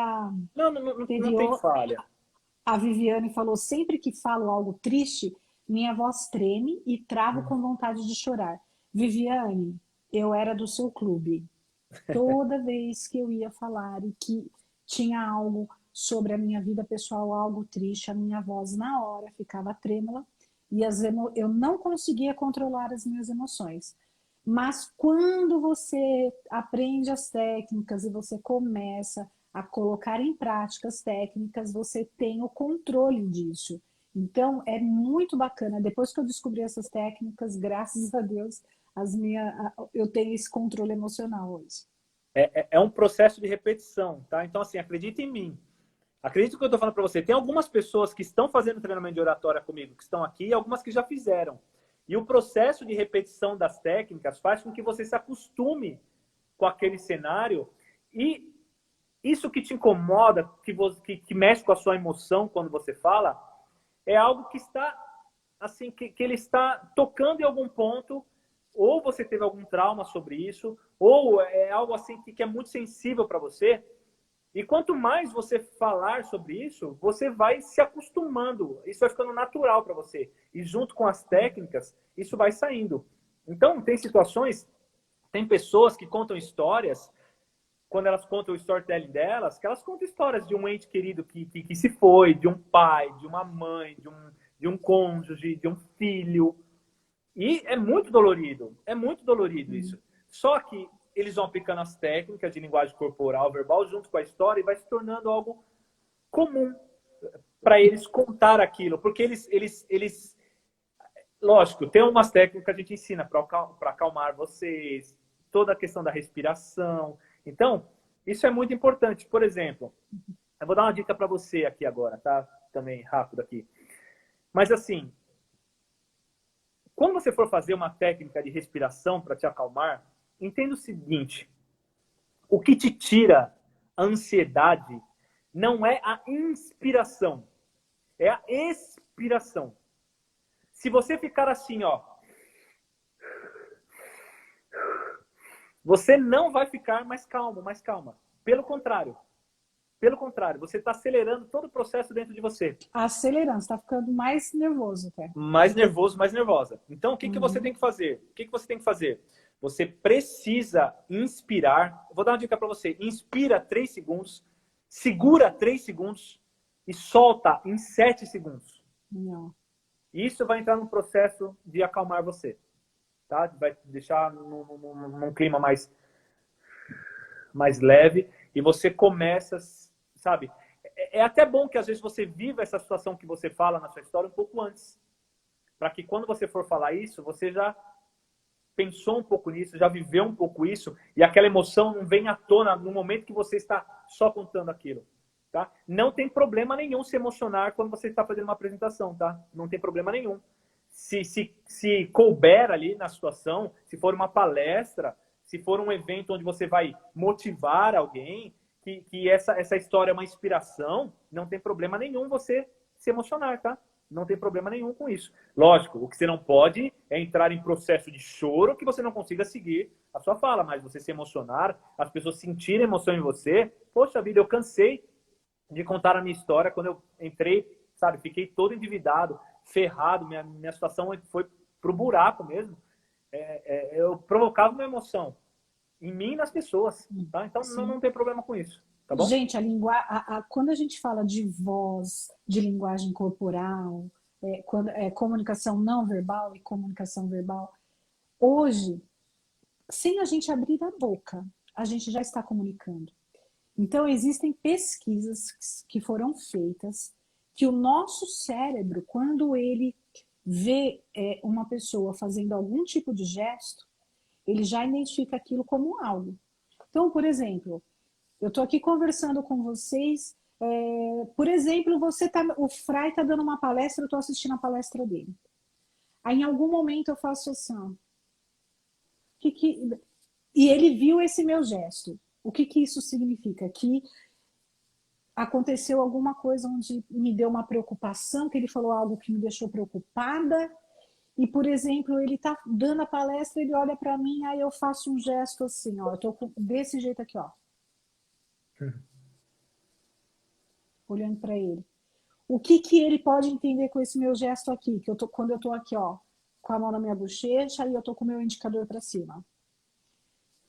não tem falha. A Viviane falou, sempre que falo algo triste, minha voz treme e travo com vontade de chorar. Viviane, eu era do seu clube. Toda vez que eu ia falar e que tinha algo sobre a minha vida pessoal, algo triste, a minha voz na hora ficava trêmula e eu não conseguia controlar as minhas emoções. Mas quando você aprende as técnicas e você começa a colocar em prática as técnicas, você tem o controle disso. Então, é muito bacana. Depois que eu descobri essas técnicas, graças a Deus, eu tenho esse controle emocional hoje. É um processo de repetição, tá? Então, assim, acredita em mim. Acredita no que eu estou falando para você. Tem algumas pessoas que estão fazendo treinamento de oratória comigo, que estão aqui, e algumas que já fizeram. E o processo de repetição das técnicas faz com que você se acostume com aquele cenário. E isso que te incomoda, que mexe com a sua emoção quando você fala, é algo que está, assim, que ele está tocando em algum ponto, ou você teve algum trauma sobre isso, ou é algo assim que é muito sensível para você. E quanto mais você falar sobre isso, você vai se acostumando. Isso vai ficando natural para você. E junto com as técnicas, isso vai saindo. Então, tem situações, tem pessoas que contam histórias, quando elas contam o storytelling delas, que elas contam histórias de um ente querido que se foi, de um pai, de uma mãe, de um cônjuge, de um filho. E é muito dolorido isso. Só que eles vão aplicando as técnicas de linguagem corporal, verbal, junto com a história, e vai se tornando algo comum para eles contar aquilo. Porque eles... Lógico, tem umas técnicas que a gente ensina para acalmar vocês, toda a questão da respiração. Então, isso é muito importante. Por exemplo, eu vou dar uma dica para você aqui agora, tá? Também rápido aqui. Mas assim, quando você for fazer uma técnica de respiração para te acalmar, entenda o seguinte: o que te tira a ansiedade não é a inspiração, é a expiração. Se você ficar assim, ó, você não vai ficar mais calmo, mais calma. Pelo contrário, você está acelerando todo o processo dentro de você. Acelerando, você está ficando mais nervoso até. Mais nervoso, mais nervosa. Então, o que você tem que fazer? Você precisa inspirar. Vou dar uma dica para você. Inspira 3 segundos, segura 3 segundos e solta em 7 segundos. Não. Isso vai entrar num processo de acalmar você. Tá? Vai deixar num clima mais leve e você começa, sabe? É até bom que às vezes você viva essa situação que você fala na sua história um pouco antes. para que quando você for falar isso, você já pensou um pouco nisso, já viveu um pouco isso, e aquela emoção não vem à tona no momento que você está só contando aquilo. Tá? Não tem problema nenhum se emocionar quando você está fazendo uma apresentação, tá? Não tem problema nenhum. Se couber ali na situação, se for uma palestra, se for um evento onde você vai motivar alguém, que essa história é uma inspiração, não tem problema nenhum você se emocionar, tá? Não tem problema nenhum com isso. Lógico, o que você não pode é entrar em processo de choro que você não consiga seguir a sua fala, mas você se emocionar, as pessoas sentirem emoção em você. Poxa vida, eu cansei de contar a minha história quando eu entrei, sabe, fiquei todo endividado, ferrado, minha situação foi pro buraco mesmo. Eu provocava uma emoção em mim e nas pessoas, tá? Então não tem problema com isso. Tá bom? Gente, quando a gente fala de voz, de linguagem corporal, comunicação não verbal e comunicação verbal, hoje, sem a gente abrir a boca, a gente já está comunicando. Então, existem pesquisas que foram feitas que o nosso cérebro, quando ele vê uma pessoa fazendo algum tipo de gesto, ele já identifica aquilo como algo. Então, por exemplo, eu estou aqui conversando com vocês. Por exemplo, o Fry está dando uma palestra, eu estou assistindo a palestra dele. Aí, em algum momento, eu faço assim, ó, e ele viu esse meu gesto. O que isso significa? Que aconteceu alguma coisa onde me deu uma preocupação, que ele falou algo que me deixou preocupada. E, por exemplo, ele está dando a palestra, ele olha para mim, aí eu faço um gesto assim, ó, eu estou desse jeito aqui, ó. Olhando para ele. O que ele pode entender com esse meu gesto aqui? Quando eu estou aqui, ó, com a mão na minha bochecha e eu estou com o meu indicador para cima.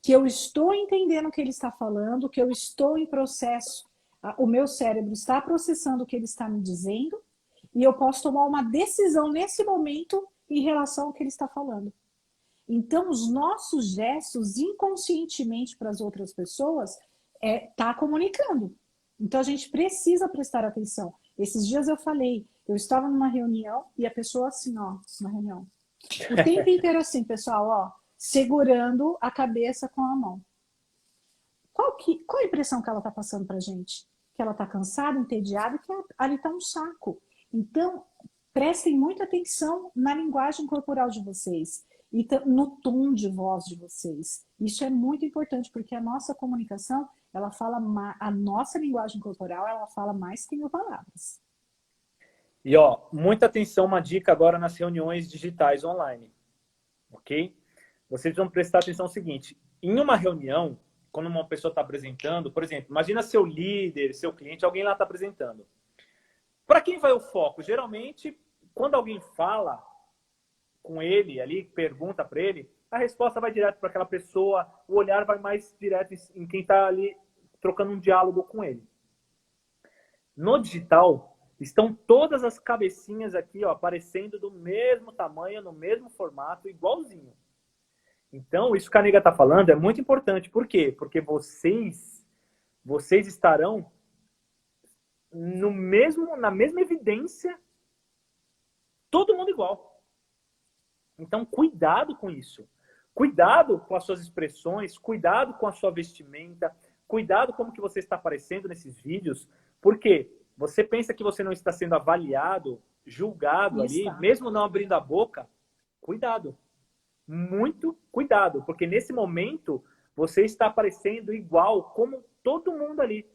Que eu estou entendendo o que ele está falando, que eu estou em processo, o meu cérebro está processando o que ele está me dizendo, e eu posso tomar uma decisão nesse momento em relação ao que ele está falando. Então, os nossos gestos, inconscientemente para as outras pessoas, tá comunicando. Então, a gente precisa prestar atenção. Esses dias eu falei, eu estava numa reunião e a pessoa assim, ó, na reunião. O tempo inteiro assim, pessoal, ó, segurando a cabeça com a mão. Qual a impressão que ela está passando para a gente? Que ela está cansada, entediada, que ali está um saco. Então, prestem muita atenção na linguagem corporal de vocês e no tom de voz de vocês. Isso é muito importante, porque a nossa comunicação, a nossa linguagem corporal, ela fala mais que 1000 palavras. E, ó, muita atenção, uma dica agora nas reuniões digitais online, ok? Vocês vão prestar atenção no seguinte, em uma reunião, quando uma pessoa está apresentando, por exemplo, imagina seu líder, seu cliente, alguém lá está apresentando. Para quem vai o foco? Geralmente, quando alguém fala com ele ali, pergunta para ele, a resposta vai direto para aquela pessoa, o olhar vai mais direto em quem está ali trocando um diálogo com ele. No digital, estão todas as cabecinhas aqui, ó, aparecendo do mesmo tamanho, no mesmo formato, igualzinho. Então, isso que a nega está falando é muito importante. Por quê? Porque vocês estarão na mesma evidência, todo mundo igual. Então, cuidado com isso. Cuidado com as suas expressões, cuidado com a sua vestimenta, cuidado como que você está aparecendo nesses vídeos, porque você pensa que você não está sendo avaliado, julgado ali, mesmo não abrindo a boca, cuidado. Muito cuidado, porque nesse momento você está aparecendo igual como todo mundo ali.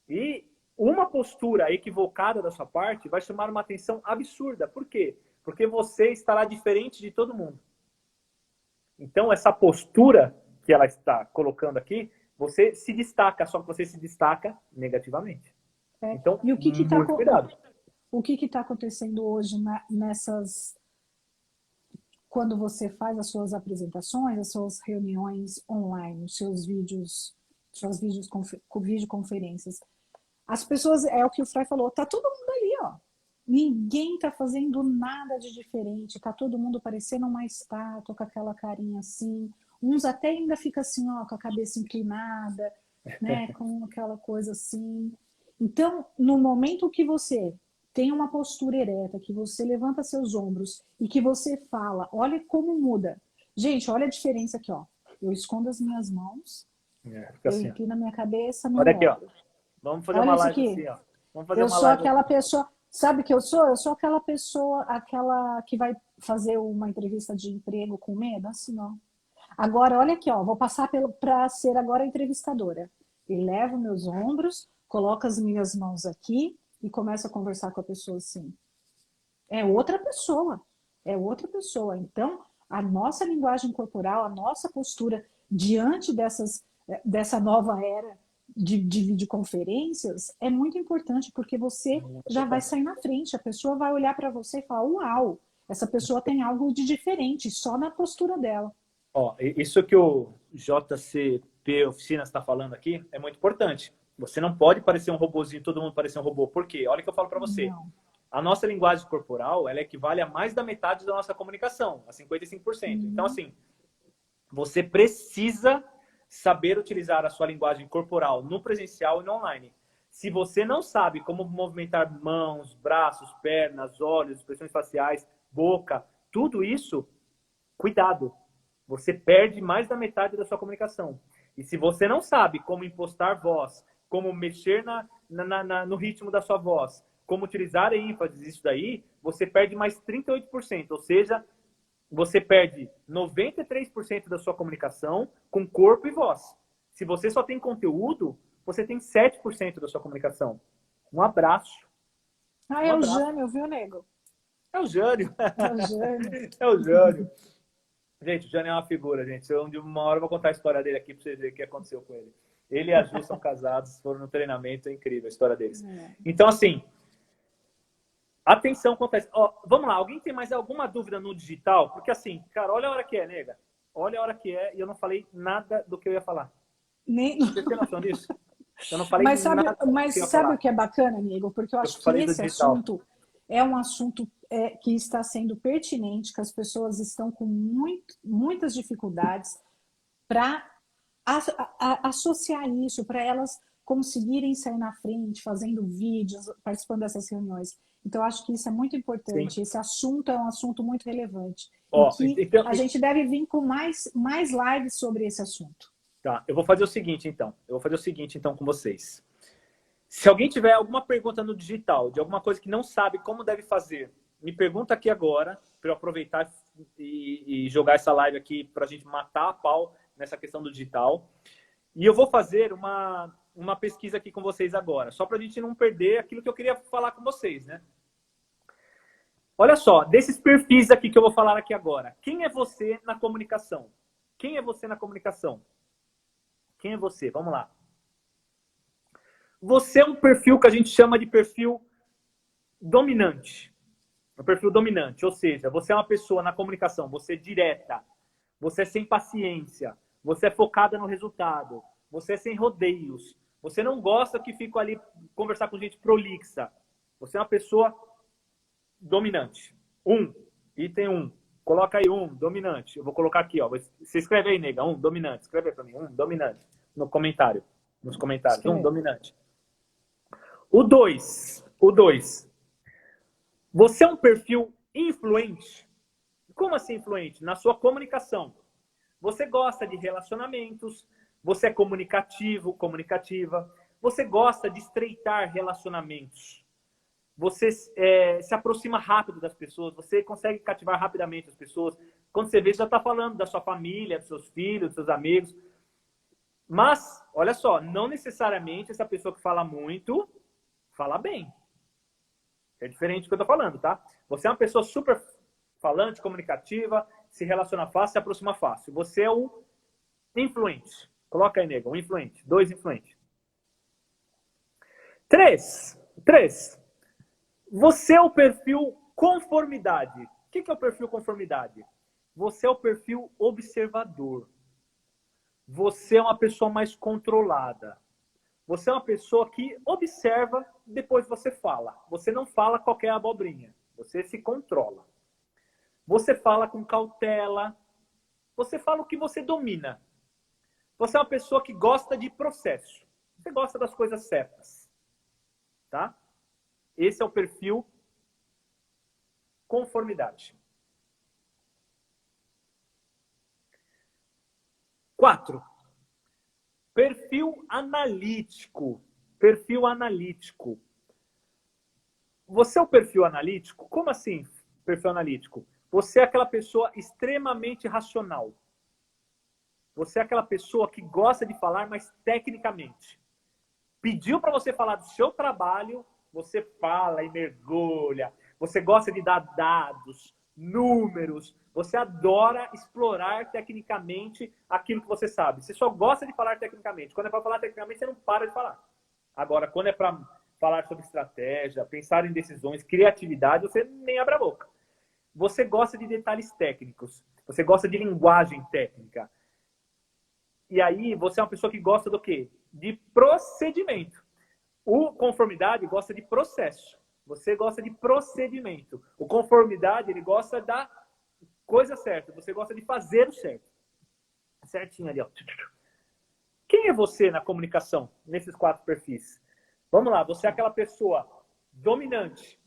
E uma postura equivocada da sua parte vai chamar uma atenção absurda. Por quê? Porque você estará diferente de todo mundo. Então, essa postura que ela está colocando aqui, você se destaca, só que você se destaca negativamente. Então, e muito cuidado. O que está acontecendo hoje nessas... Quando você faz as suas apresentações, as suas reuniões online, os seus vídeos, suas videoconferências, as pessoas, é o que o Fry falou, tá todo mundo ali, ó. Ninguém tá fazendo nada de diferente, tá todo mundo parecendo uma estátua, com aquela carinha assim. Uns até ainda fica assim, ó, com a cabeça inclinada, né, com aquela coisa assim. Então, no momento que você tem uma postura ereta, que você levanta seus ombros e que você fala, olha como muda. Gente, olha a diferença aqui, ó. Eu escondo as minhas mãos, eu assim, inclino a minha cabeça, olha aqui, ó. manobro. Vamos fazer Olha uma isso live aqui. assim, ó. Vamos fazer Eu uma sou live aquela assim. pessoa, sabe o que eu sou? Eu sou aquela pessoa, aquela que vai fazer uma entrevista de emprego com medo, assim, ó. Agora, olha aqui, ó, vou passar para ser agora a entrevistadora. Elevo meus ombros, coloco as minhas mãos aqui e começo a conversar com a pessoa assim. É outra pessoa, é outra pessoa. Então, a nossa linguagem corporal, a nossa postura diante dessa nova era de videoconferências é muito importante, porque você já vai sair na frente, a pessoa vai olhar para você e falar, uau, essa pessoa tem algo de diferente, só na postura dela. Ó, isso que o JCP Oficinas está falando aqui é muito importante. Você não pode parecer um robozinho, todo mundo parecer um robô. Por quê? Olha o que eu falo para você. Não. A nossa linguagem corporal, ela equivale a mais da metade da nossa comunicação, a 55%. Então, assim, você precisa saber utilizar a sua linguagem corporal no presencial e no online. Se você não sabe como movimentar mãos, braços, pernas, olhos, expressões faciais, boca, tudo isso, cuidado. Você perde mais da metade da sua comunicação. E se você não sabe como impostar voz, como mexer no ritmo da sua voz, como utilizar ênfases, isso daí, você perde mais 38%. Ou seja, você perde 93% da sua comunicação com corpo e voz. Se você só tem conteúdo, você tem 7% da sua comunicação. Um abraço. Ah, é o Jânio, viu, nego? É o Jânio. É o Jânio. É o Jânio. Gente, o Jânio é uma figura, gente. De uma hora eu vou contar a história dele aqui para vocês verem o que aconteceu com ele. Ele e a Ju são casados, foram no treinamento, é incrível a história deles. Então, assim, atenção quanto a isso. Ó, vamos lá, alguém tem mais alguma dúvida no digital? Porque assim, cara, olha a hora que é, nega. Olha a hora que é e eu não falei nada do que eu ia falar. Você tem noção disso? Eu não falei nada. Mas sabe o que é bacana, amigo? Porque eu acho que esse assunto é um assunto que está sendo pertinente, que as pessoas estão com muitas dificuldades para associar isso, para elas conseguirem sair na frente, fazendo vídeos, participando dessas reuniões. Então, eu acho que isso é muito importante. Sim. Esse assunto é um assunto muito relevante. A gente deve vir com mais lives sobre esse assunto. Tá, eu vou fazer o seguinte, então. Com vocês. Se alguém tiver alguma pergunta no digital, de alguma coisa que não sabe como deve fazer, me pergunta aqui agora, para eu aproveitar e jogar essa live aqui para a gente matar a pau nessa questão do digital. E eu vou fazer uma pesquisa aqui com vocês agora, só para a gente não perder aquilo que eu queria falar com vocês, né? Olha só, desses perfis aqui que eu vou falar aqui agora. Quem é você na comunicação? Quem é você na comunicação? Quem é você? Vamos lá. Você é um perfil que a gente chama de perfil dominante. Um perfil dominante, ou seja, você é uma pessoa na comunicação, você é direta, você é sem paciência, você é focada no resultado, você é sem rodeios, você não gosta que fica ali conversar com gente prolixa. Você é uma pessoa dominante. Item 1. Coloca aí dominante. Eu vou colocar aqui, ó. Você escreve aí, nega, dominante. Escreve aí pra mim, dominante. No comentário. Nos comentários. Dominante. O 2. Você é um perfil influente. Como assim influente? Na sua comunicação. Você gosta de relacionamentos, você é comunicativo, comunicativa, você gosta de estreitar relacionamentos. Você se aproxima rápido das pessoas, você consegue cativar rapidamente as pessoas. Quando você vê, você já está falando da sua família, dos seus filhos, dos seus amigos. Mas, olha só, não necessariamente essa pessoa que fala muito, fala bem. É diferente do que eu estou falando, tá? Você é uma pessoa super falante, comunicativa, se relaciona fácil, se aproxima fácil. Você é o influente. Coloca aí, nega, 2 influente. 3. Você é o perfil conformidade. O que é o perfil conformidade? Você é o perfil observador. Você é uma pessoa mais controlada. Você é uma pessoa que observa, depois você fala. Você não fala qualquer abobrinha. Você se controla. Você fala com cautela. Você fala o que você domina. Você é uma pessoa que gosta de processo. Você gosta das coisas certas. Tá? Esse é o perfil conformidade. 4. Perfil analítico. Perfil analítico. Você é o perfil analítico? Como assim, perfil analítico? Você é aquela pessoa extremamente racional. Você é aquela pessoa que gosta de falar, mas tecnicamente. Pediu para você falar do seu trabalho, você fala e mergulha. Você gosta de dar dados, números. Você adora explorar tecnicamente aquilo que você sabe. Você só gosta de falar tecnicamente. Quando é para falar tecnicamente, você não para de falar. Agora, quando é para falar sobre estratégia, pensar em decisões, criatividade, você nem abre a boca. Você gosta de detalhes técnicos. Você gosta de linguagem técnica. E aí, você é uma pessoa que gosta do quê? De procedimento. O conformidade gosta de processo. Você gosta de procedimento. O conformidade, ele gosta da coisa certa. Você gosta de fazer o certo. Certinho ali, ó. Quem é você na comunicação, nesses 4 perfis? Vamos lá, você é aquela pessoa dominante,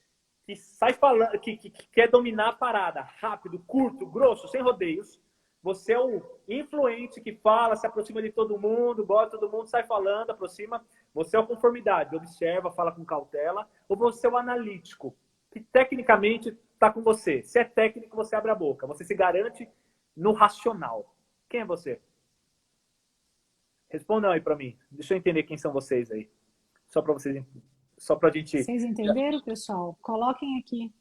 que sai falando, que quer dominar a parada, rápido, curto, grosso, sem rodeios. Você é o influente que fala, se aproxima de todo mundo, gosta de todo mundo, sai falando, aproxima. Você é o conformidade, observa, fala com cautela. Ou você é o analítico, que tecnicamente está com você. Se é técnico, você abre a boca. Você se garante no racional. Quem é você? Respondam aí para mim. Deixa eu entender quem são vocês aí. Só para vocês, só para a gente... Vocês entenderam, pessoal? Coloquem aqui.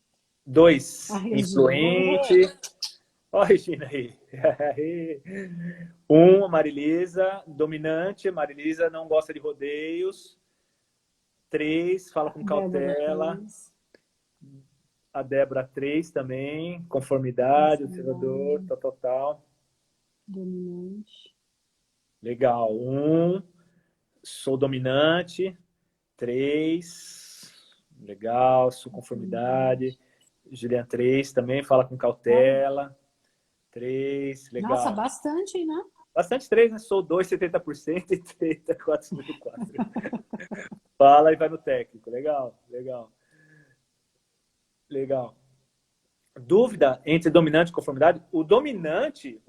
2, influente... Ó, Regina aí. 1, Marilisa, dominante. Marilisa não gosta de rodeios. 3, fala com cautela. A Débora 3 também. Conformidade, observador, tal. Dominante. Legal. 1, sou dominante. 3, legal, sou conformidade. Juliana 3 também, fala com cautela. 3, legal. Nossa, bastante, né? Bastante 3, né? Sou 2, 70% e 30, 4.4. Fala e vai no técnico. Legal. Dúvida entre dominante e conformidade? O dominante,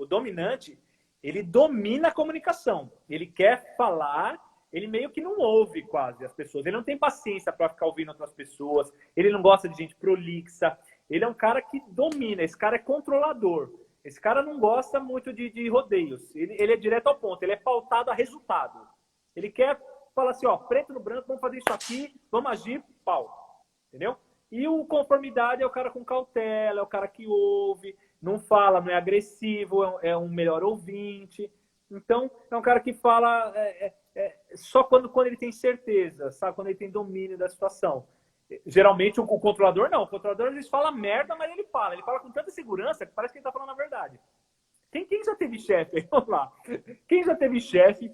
ele domina a comunicação. Ele quer falar, ele meio que não ouve quase as pessoas. Ele não tem paciência para ficar ouvindo outras pessoas. Ele não gosta de gente prolixa. Ele é um cara que domina. Esse cara é controlador. Esse cara não gosta muito de rodeios. Ele é direto ao ponto. Ele é pautado a resultado. Ele quer falar assim, ó, preto no branco, vamos fazer isso aqui, vamos agir, pau. Entendeu? E o conformidade é o cara com cautela, é o cara que ouve, não fala, não é agressivo, é um melhor ouvinte. Então, é um cara que fala só quando ele tem certeza, sabe? Quando ele tem domínio da situação. Geralmente, o controlador não. O controlador, às vezes, fala merda, mas ele fala com tanta segurança que parece que ele tá falando a verdade. Quem já teve chefe aí? Vamos lá. Quem já teve chefe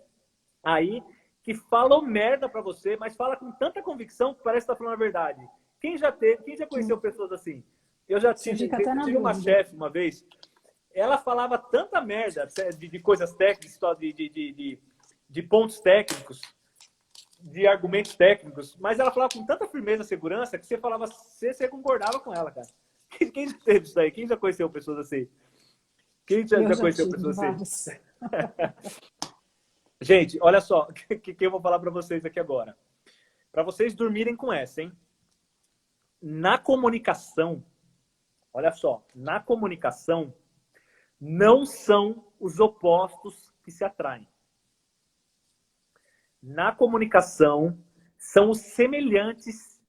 aí que fala merda pra você, mas fala com tanta convicção que parece que tá falando a verdade? Quem já conheceu pessoas assim? Eu já tive uma chefe uma vez, ela falava tanta merda de coisas técnicas, de pontos técnicos, de argumentos técnicos, mas ela falava com tanta firmeza e segurança que você concordava com ela, cara. Quem já teve isso aí? Quem já conheceu pessoas assim? Quem já conheceu pessoas assim? Gente, olha só o que eu vou falar para vocês aqui agora. Para vocês dormirem com essa, hein? Na comunicação, olha só, na comunicação, não são os opostos que se atraem. Na comunicação, são os semelhantes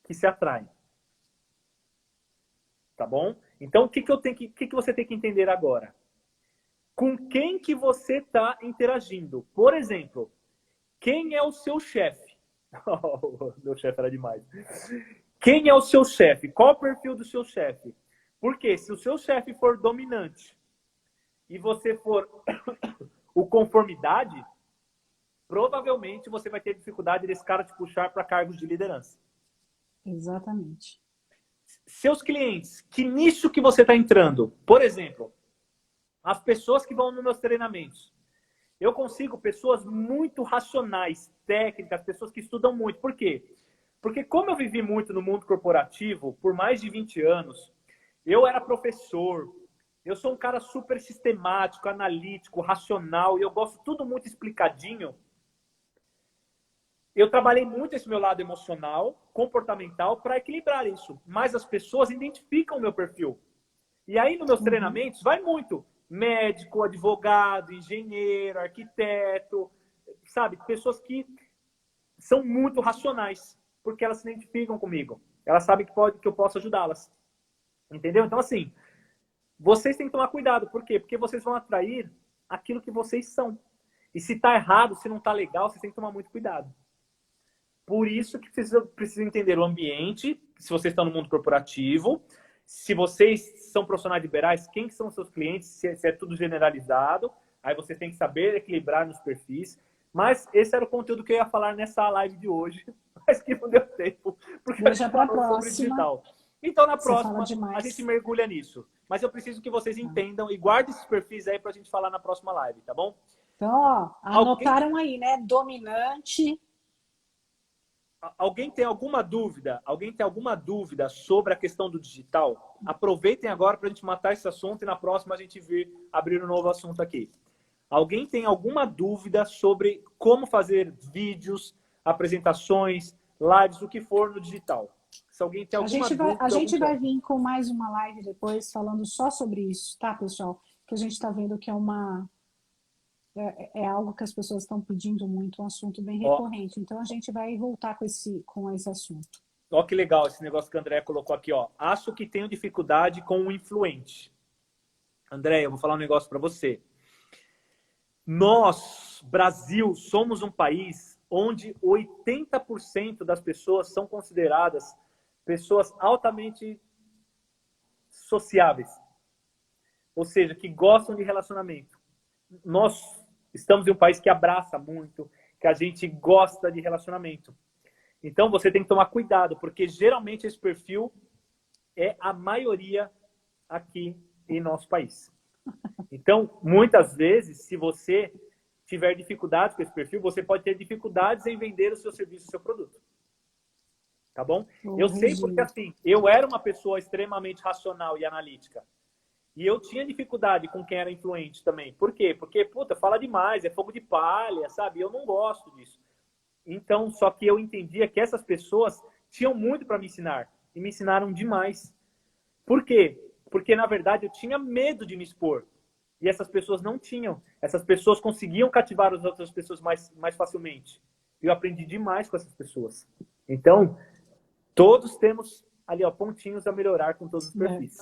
que se atraem. Tá bom? Então, o que você tem que entender agora? Com quem que você está interagindo? Por exemplo, quem é o seu chefe? Oh, meu chefe era demais. Quem é o seu chefe? Qual o perfil do seu chefe? Porque se o seu chefe for dominante e você for o conformidade, provavelmente você vai ter dificuldade desse cara te puxar para cargos de liderança. Exatamente. Seus clientes, que nicho que você está entrando? Por exemplo, as pessoas que vão nos meus treinamentos. Eu consigo pessoas muito racionais, técnicas, pessoas que estudam muito. Por quê? Porque como eu vivi muito no mundo corporativo, por mais de 20 anos, eu era professor, eu sou um cara super sistemático, analítico, racional, e eu gosto tudo muito explicadinho. Eu trabalhei muito esse meu lado emocional, comportamental, para equilibrar isso. Mas as pessoas identificam o meu perfil. E aí, nos meus treinamentos, vai muito médico, advogado, engenheiro, arquiteto, sabe? Pessoas que são muito racionais, porque elas se identificam comigo. Elas sabem que eu posso ajudá-las. Entendeu? Então, assim, vocês têm que tomar cuidado. Por quê? Porque vocês vão atrair aquilo que vocês são. E se tá errado, se não tá legal, vocês têm que tomar muito cuidado. Por isso que precisa entender o ambiente, se vocês estão no mundo corporativo, se vocês são profissionais liberais, quem são os seus clientes, se é tudo generalizado, aí vocês têm que saber equilibrar nos perfis. Mas esse era o conteúdo que eu ia falar nessa live de hoje, mas que não deu tempo, porque a gente falou sobre digital. Então, na próxima, a gente mergulha nisso. Mas eu preciso que vocês entendam e guardem esses perfis aí para a gente falar na próxima live, tá bom? Então, ó, anotaram aí, né? Dominante. Alguém tem alguma dúvida? Alguém tem alguma dúvida sobre a questão do digital? Aproveitem agora para a gente matar esse assunto e na próxima a gente abrir um novo assunto aqui. Alguém tem alguma dúvida sobre como fazer vídeos, apresentações, lives, o que for no digital? Se alguém tem alguma dúvida... A gente vai vir com mais uma live depois falando só sobre isso, tá, pessoal? Que a gente está vendo que é algo que as pessoas estão pedindo muito, um assunto bem recorrente. Então, a gente vai voltar com esse assunto. Ó, que legal esse negócio que a Andréia colocou aqui, ó. Acho que tenho dificuldade com o influente. Andréia, eu vou falar um negócio para você. Nós, Brasil, somos um país onde 80% das pessoas são consideradas pessoas altamente sociáveis. Ou seja, que gostam de relacionamento. Nós estamos em um país que abraça muito, que a gente gosta de relacionamento. Então, você tem que tomar cuidado, porque geralmente esse perfil é a maioria aqui em nosso país. Então, muitas vezes, se você tiver dificuldades com esse perfil, você pode ter dificuldades em vender o seu serviço, o seu produto. Tá bom? Eu sei porque, assim, eu era uma pessoa extremamente racional e analítica. E eu tinha dificuldade com quem era influente também. Por quê? Porque, puta, fala demais, é fogo de palha, sabe? Eu não gosto disso. Então, só que eu entendia que essas pessoas tinham muito para me ensinar. E me ensinaram demais. Por quê? Porque, na verdade, eu tinha medo de me expor. E essas pessoas não tinham. Essas pessoas conseguiam cativar as outras pessoas mais facilmente. Eu aprendi demais com essas pessoas. Então, todos temos ali, ó, pontinhos a melhorar com todos os perfis.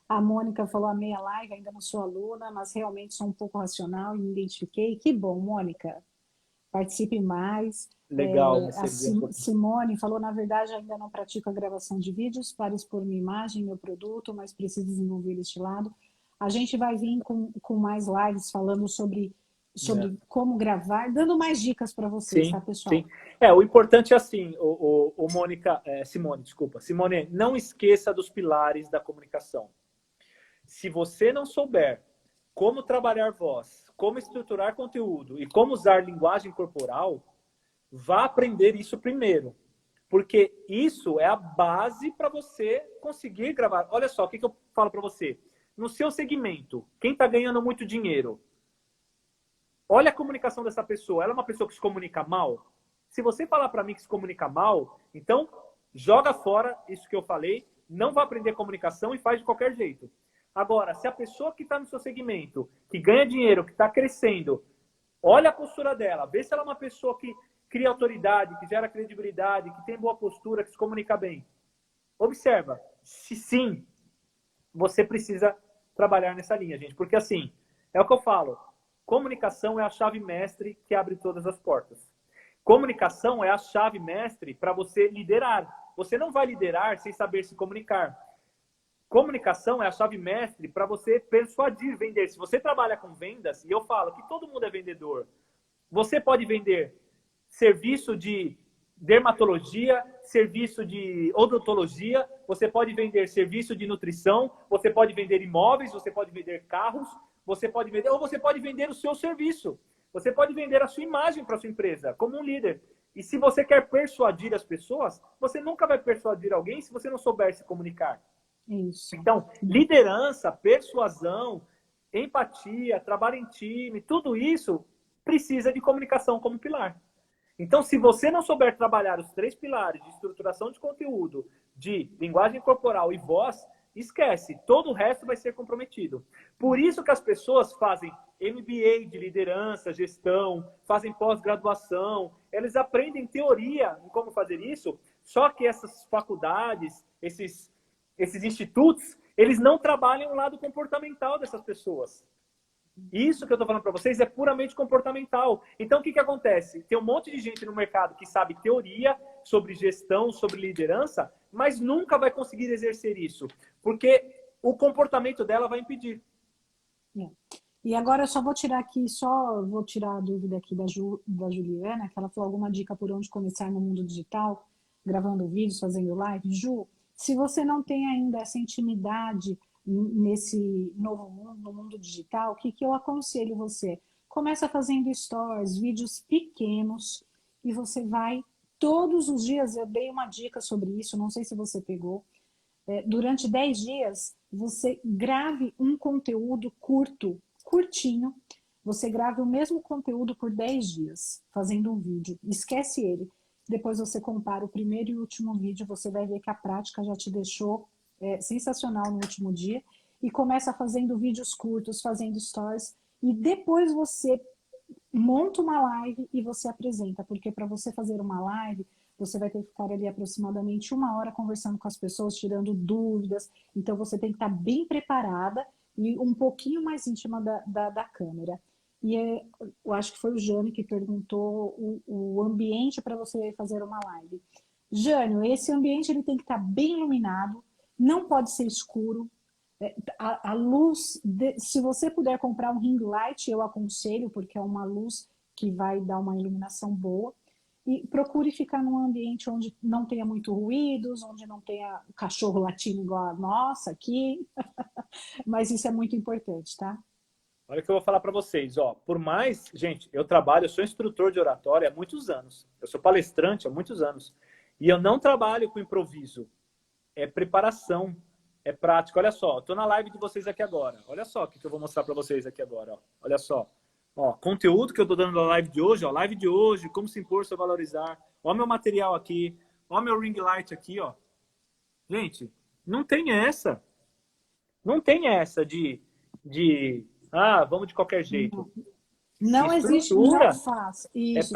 A Mônica falou, amei a live, ainda não sou aluna, mas realmente sou um pouco racional e me identifiquei. Que bom, Mônica. Participe mais. Legal. A Simone falou, na verdade, ainda não pratico a gravação de vídeos para expor minha imagem, meu produto, mas preciso desenvolver este lado. A gente vai vir com mais lives falando sobre como gravar, dando mais dicas para vocês, tá, pessoal? Sim. O importante é assim, Simone, não esqueça dos pilares da comunicação. Se você não souber como trabalhar voz, como estruturar conteúdo e como usar linguagem corporal, vá aprender isso primeiro. Porque isso é a base para você conseguir gravar. Olha só, o que eu falo para você? No seu segmento, quem está ganhando muito dinheiro, olha a comunicação dessa pessoa. Ela é uma pessoa que se comunica mal? Se você falar para mim que se comunica mal, então joga fora isso que eu falei, não vai aprender comunicação e faz de qualquer jeito. Agora, se a pessoa que está no seu segmento, que ganha dinheiro, que está crescendo, olha a postura dela, vê se ela é uma pessoa que cria autoridade, que gera credibilidade, que tem boa postura, que se comunica bem. Observa. Se sim, você precisa trabalhar nessa linha, gente. Porque assim, é o que eu falo. Comunicação é a chave mestre que abre todas as portas. Comunicação é a chave mestre para você liderar. Você não vai liderar sem saber se comunicar. Comunicação é a chave mestre para você persuadir, vender. Se você trabalha com vendas, e eu falo que todo mundo é vendedor, você pode vender serviço de dermatologia, serviço de odontologia, você pode vender serviço de nutrição, você pode vender imóveis, você pode vender carros, você pode vender o seu serviço. Você pode vender a sua imagem para a sua empresa, como um líder. E se você quer persuadir as pessoas, você nunca vai persuadir alguém se você não souber se comunicar. Isso. Então, liderança, persuasão, empatia, trabalho em time, tudo isso precisa de comunicação como pilar. Então, se você não souber trabalhar os 3 pilares de estruturação de conteúdo, de linguagem corporal e voz, esquece, todo o resto vai ser comprometido. Por isso que as pessoas fazem MBA de liderança, gestão, fazem pós-graduação, eles aprendem teoria em como fazer isso, só que essas faculdades, esses institutos, eles não trabalham o lado comportamental dessas pessoas. Isso que eu estou falando para vocês é puramente comportamental. Então, o que acontece? Tem um monte de gente no mercado que sabe teoria sobre gestão, sobre liderança, mas nunca vai conseguir exercer isso, porque o comportamento dela vai impedir. E agora eu só vou tirar aqui, vou tirar a dúvida aqui da Juliana, que ela falou alguma dica por onde começar no mundo digital, gravando vídeos, fazendo live. Ju, se você não tem ainda essa intimidade nesse novo mundo, no mundo digital, o que eu aconselho você? Começa fazendo stories, vídeos pequenos, e você vai todos os dias, eu dei uma dica sobre isso, não sei se você pegou, durante 10 dias, você grave um conteúdo curtinho, você grave o mesmo conteúdo por 10 dias, fazendo um vídeo, esquece ele. Depois você compara o primeiro e o último vídeo, você vai ver que a prática já te deixou sensacional no último dia, e começa fazendo vídeos curtos, fazendo stories, e depois você monta uma live e você apresenta, porque para você fazer uma live, você vai ter que ficar ali aproximadamente 1 hora conversando com as pessoas, tirando dúvidas, então você tem que estar bem preparada e um pouquinho mais íntima da câmera. E eu acho que foi o Jânio que perguntou o ambiente para você fazer uma live. Jânio, esse ambiente ele tem que estar bem iluminado, não pode ser escuro. A luz, se você puder comprar um ring light, eu aconselho, porque é uma luz que vai dar uma iluminação boa. E procure ficar num ambiente onde não tenha muito ruídos, onde não tenha cachorro latindo igual a nossa aqui. Mas isso é muito importante, tá? Olha o que eu vou falar para vocês, ó. Por mais, gente, eu sou instrutor de oratória há muitos anos. Eu sou palestrante há muitos anos. E eu não trabalho com improviso. É preparação, é prática. Olha só, eu tô na live de vocês aqui agora. Olha só o que eu vou mostrar para vocês aqui agora, ó. Olha só. Ó, conteúdo que eu tô dando na live de hoje, ó. Live de hoje, como se impor, se valorizar. Ó meu material aqui. Ó meu ring light aqui, ó. Gente, não tem essa. Não tem essa de vamos de qualquer jeito. Não existe, não faça. Isso,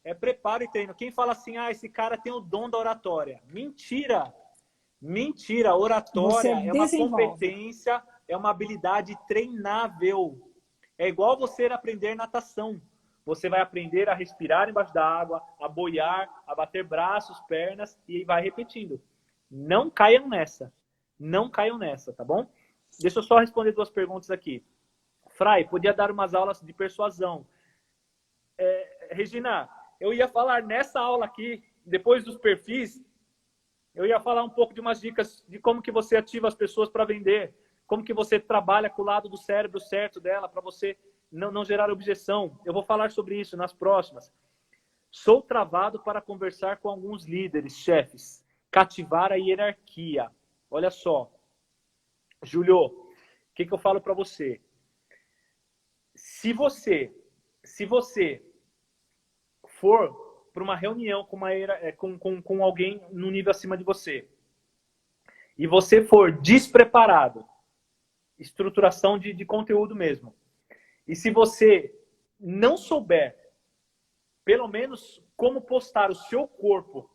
é preparo e treino. Quem fala assim, esse cara tem o dom da oratória. Mentira! Mentira! Oratória é uma competência, é uma habilidade treinável. É igual você aprender natação. Você vai aprender a respirar embaixo da água, a boiar, a bater braços, pernas e vai repetindo. Não caiam nessa. Não caiam nessa, tá bom? Deixa eu só responder 2 perguntas aqui. Frai, podia dar umas aulas de persuasão. Regina, eu ia falar nessa aula aqui, depois dos perfis, eu ia falar um pouco de umas dicas de como que você ativa as pessoas para vender, como que você trabalha com o lado do cérebro certo dela para você não gerar objeção. Eu vou falar sobre isso nas próximas. Sou travado para conversar com alguns líderes, chefes, cativar a hierarquia. Olha só, Júlio, o que eu falo para você? Se você for para uma reunião com alguém no nível acima de você e você for despreparado, estruturação de conteúdo mesmo, e se você não souber, pelo menos, como postar o seu corpo,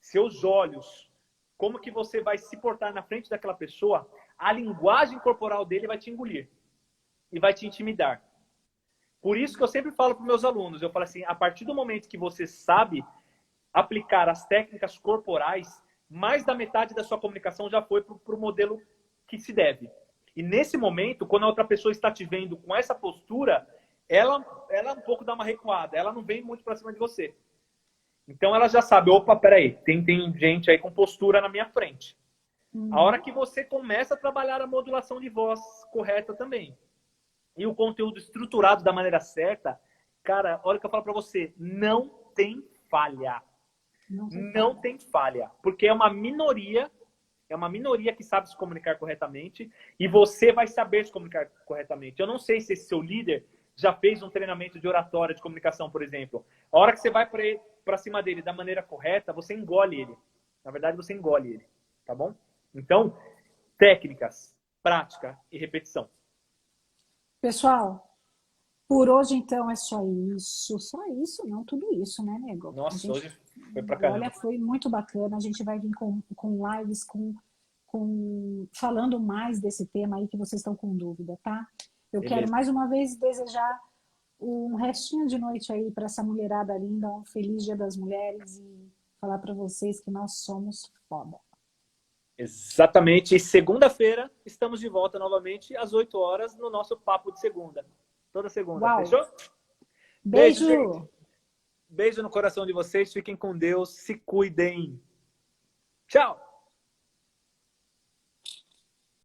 seus olhos, como que você vai se portar na frente daquela pessoa, a linguagem corporal dele vai te engolir e vai te intimidar. Por isso que eu sempre falo para os meus alunos, eu falo assim, a partir do momento que você sabe aplicar as técnicas corporais, mais da metade da sua comunicação já foi para o modelo que se deve. E nesse momento, quando a outra pessoa está te vendo com essa postura, ela um pouco dá uma recuada, ela não vem muito para cima de você. Então ela já sabe, opa, peraí, tem gente aí com postura na minha frente. A hora que você começa a trabalhar a modulação de voz correta também, e o conteúdo estruturado da maneira certa, cara, olha o que eu falo para você, não tem falha. Não tem falha. Porque é uma minoria que sabe se comunicar corretamente e você vai saber se comunicar corretamente. Eu não sei se esse seu líder já fez um treinamento de oratória, de comunicação, por exemplo. A hora que você vai para cima dele da maneira correta, você engole ele. Na verdade, você engole ele. Tá bom? Então, técnicas, prática e repetição. Pessoal, por hoje, então, é só isso. Só isso, não tudo isso, né, nego? Nossa, hoje foi pra caramba. Olha, foi muito bacana. A gente vai vir com lives, falando mais desse tema aí que vocês estão com dúvida, tá? Eu quero mais uma vez desejar um restinho de noite aí para essa mulherada linda, um feliz Dia das Mulheres e falar para vocês que nós somos foda. Exatamente. E segunda-feira estamos de volta novamente às 8 horas no nosso Papo de Segunda. Toda segunda. Uau. Fechou? Beijo! Gente. Beijo no coração de vocês. Fiquem com Deus. Se cuidem. Tchau!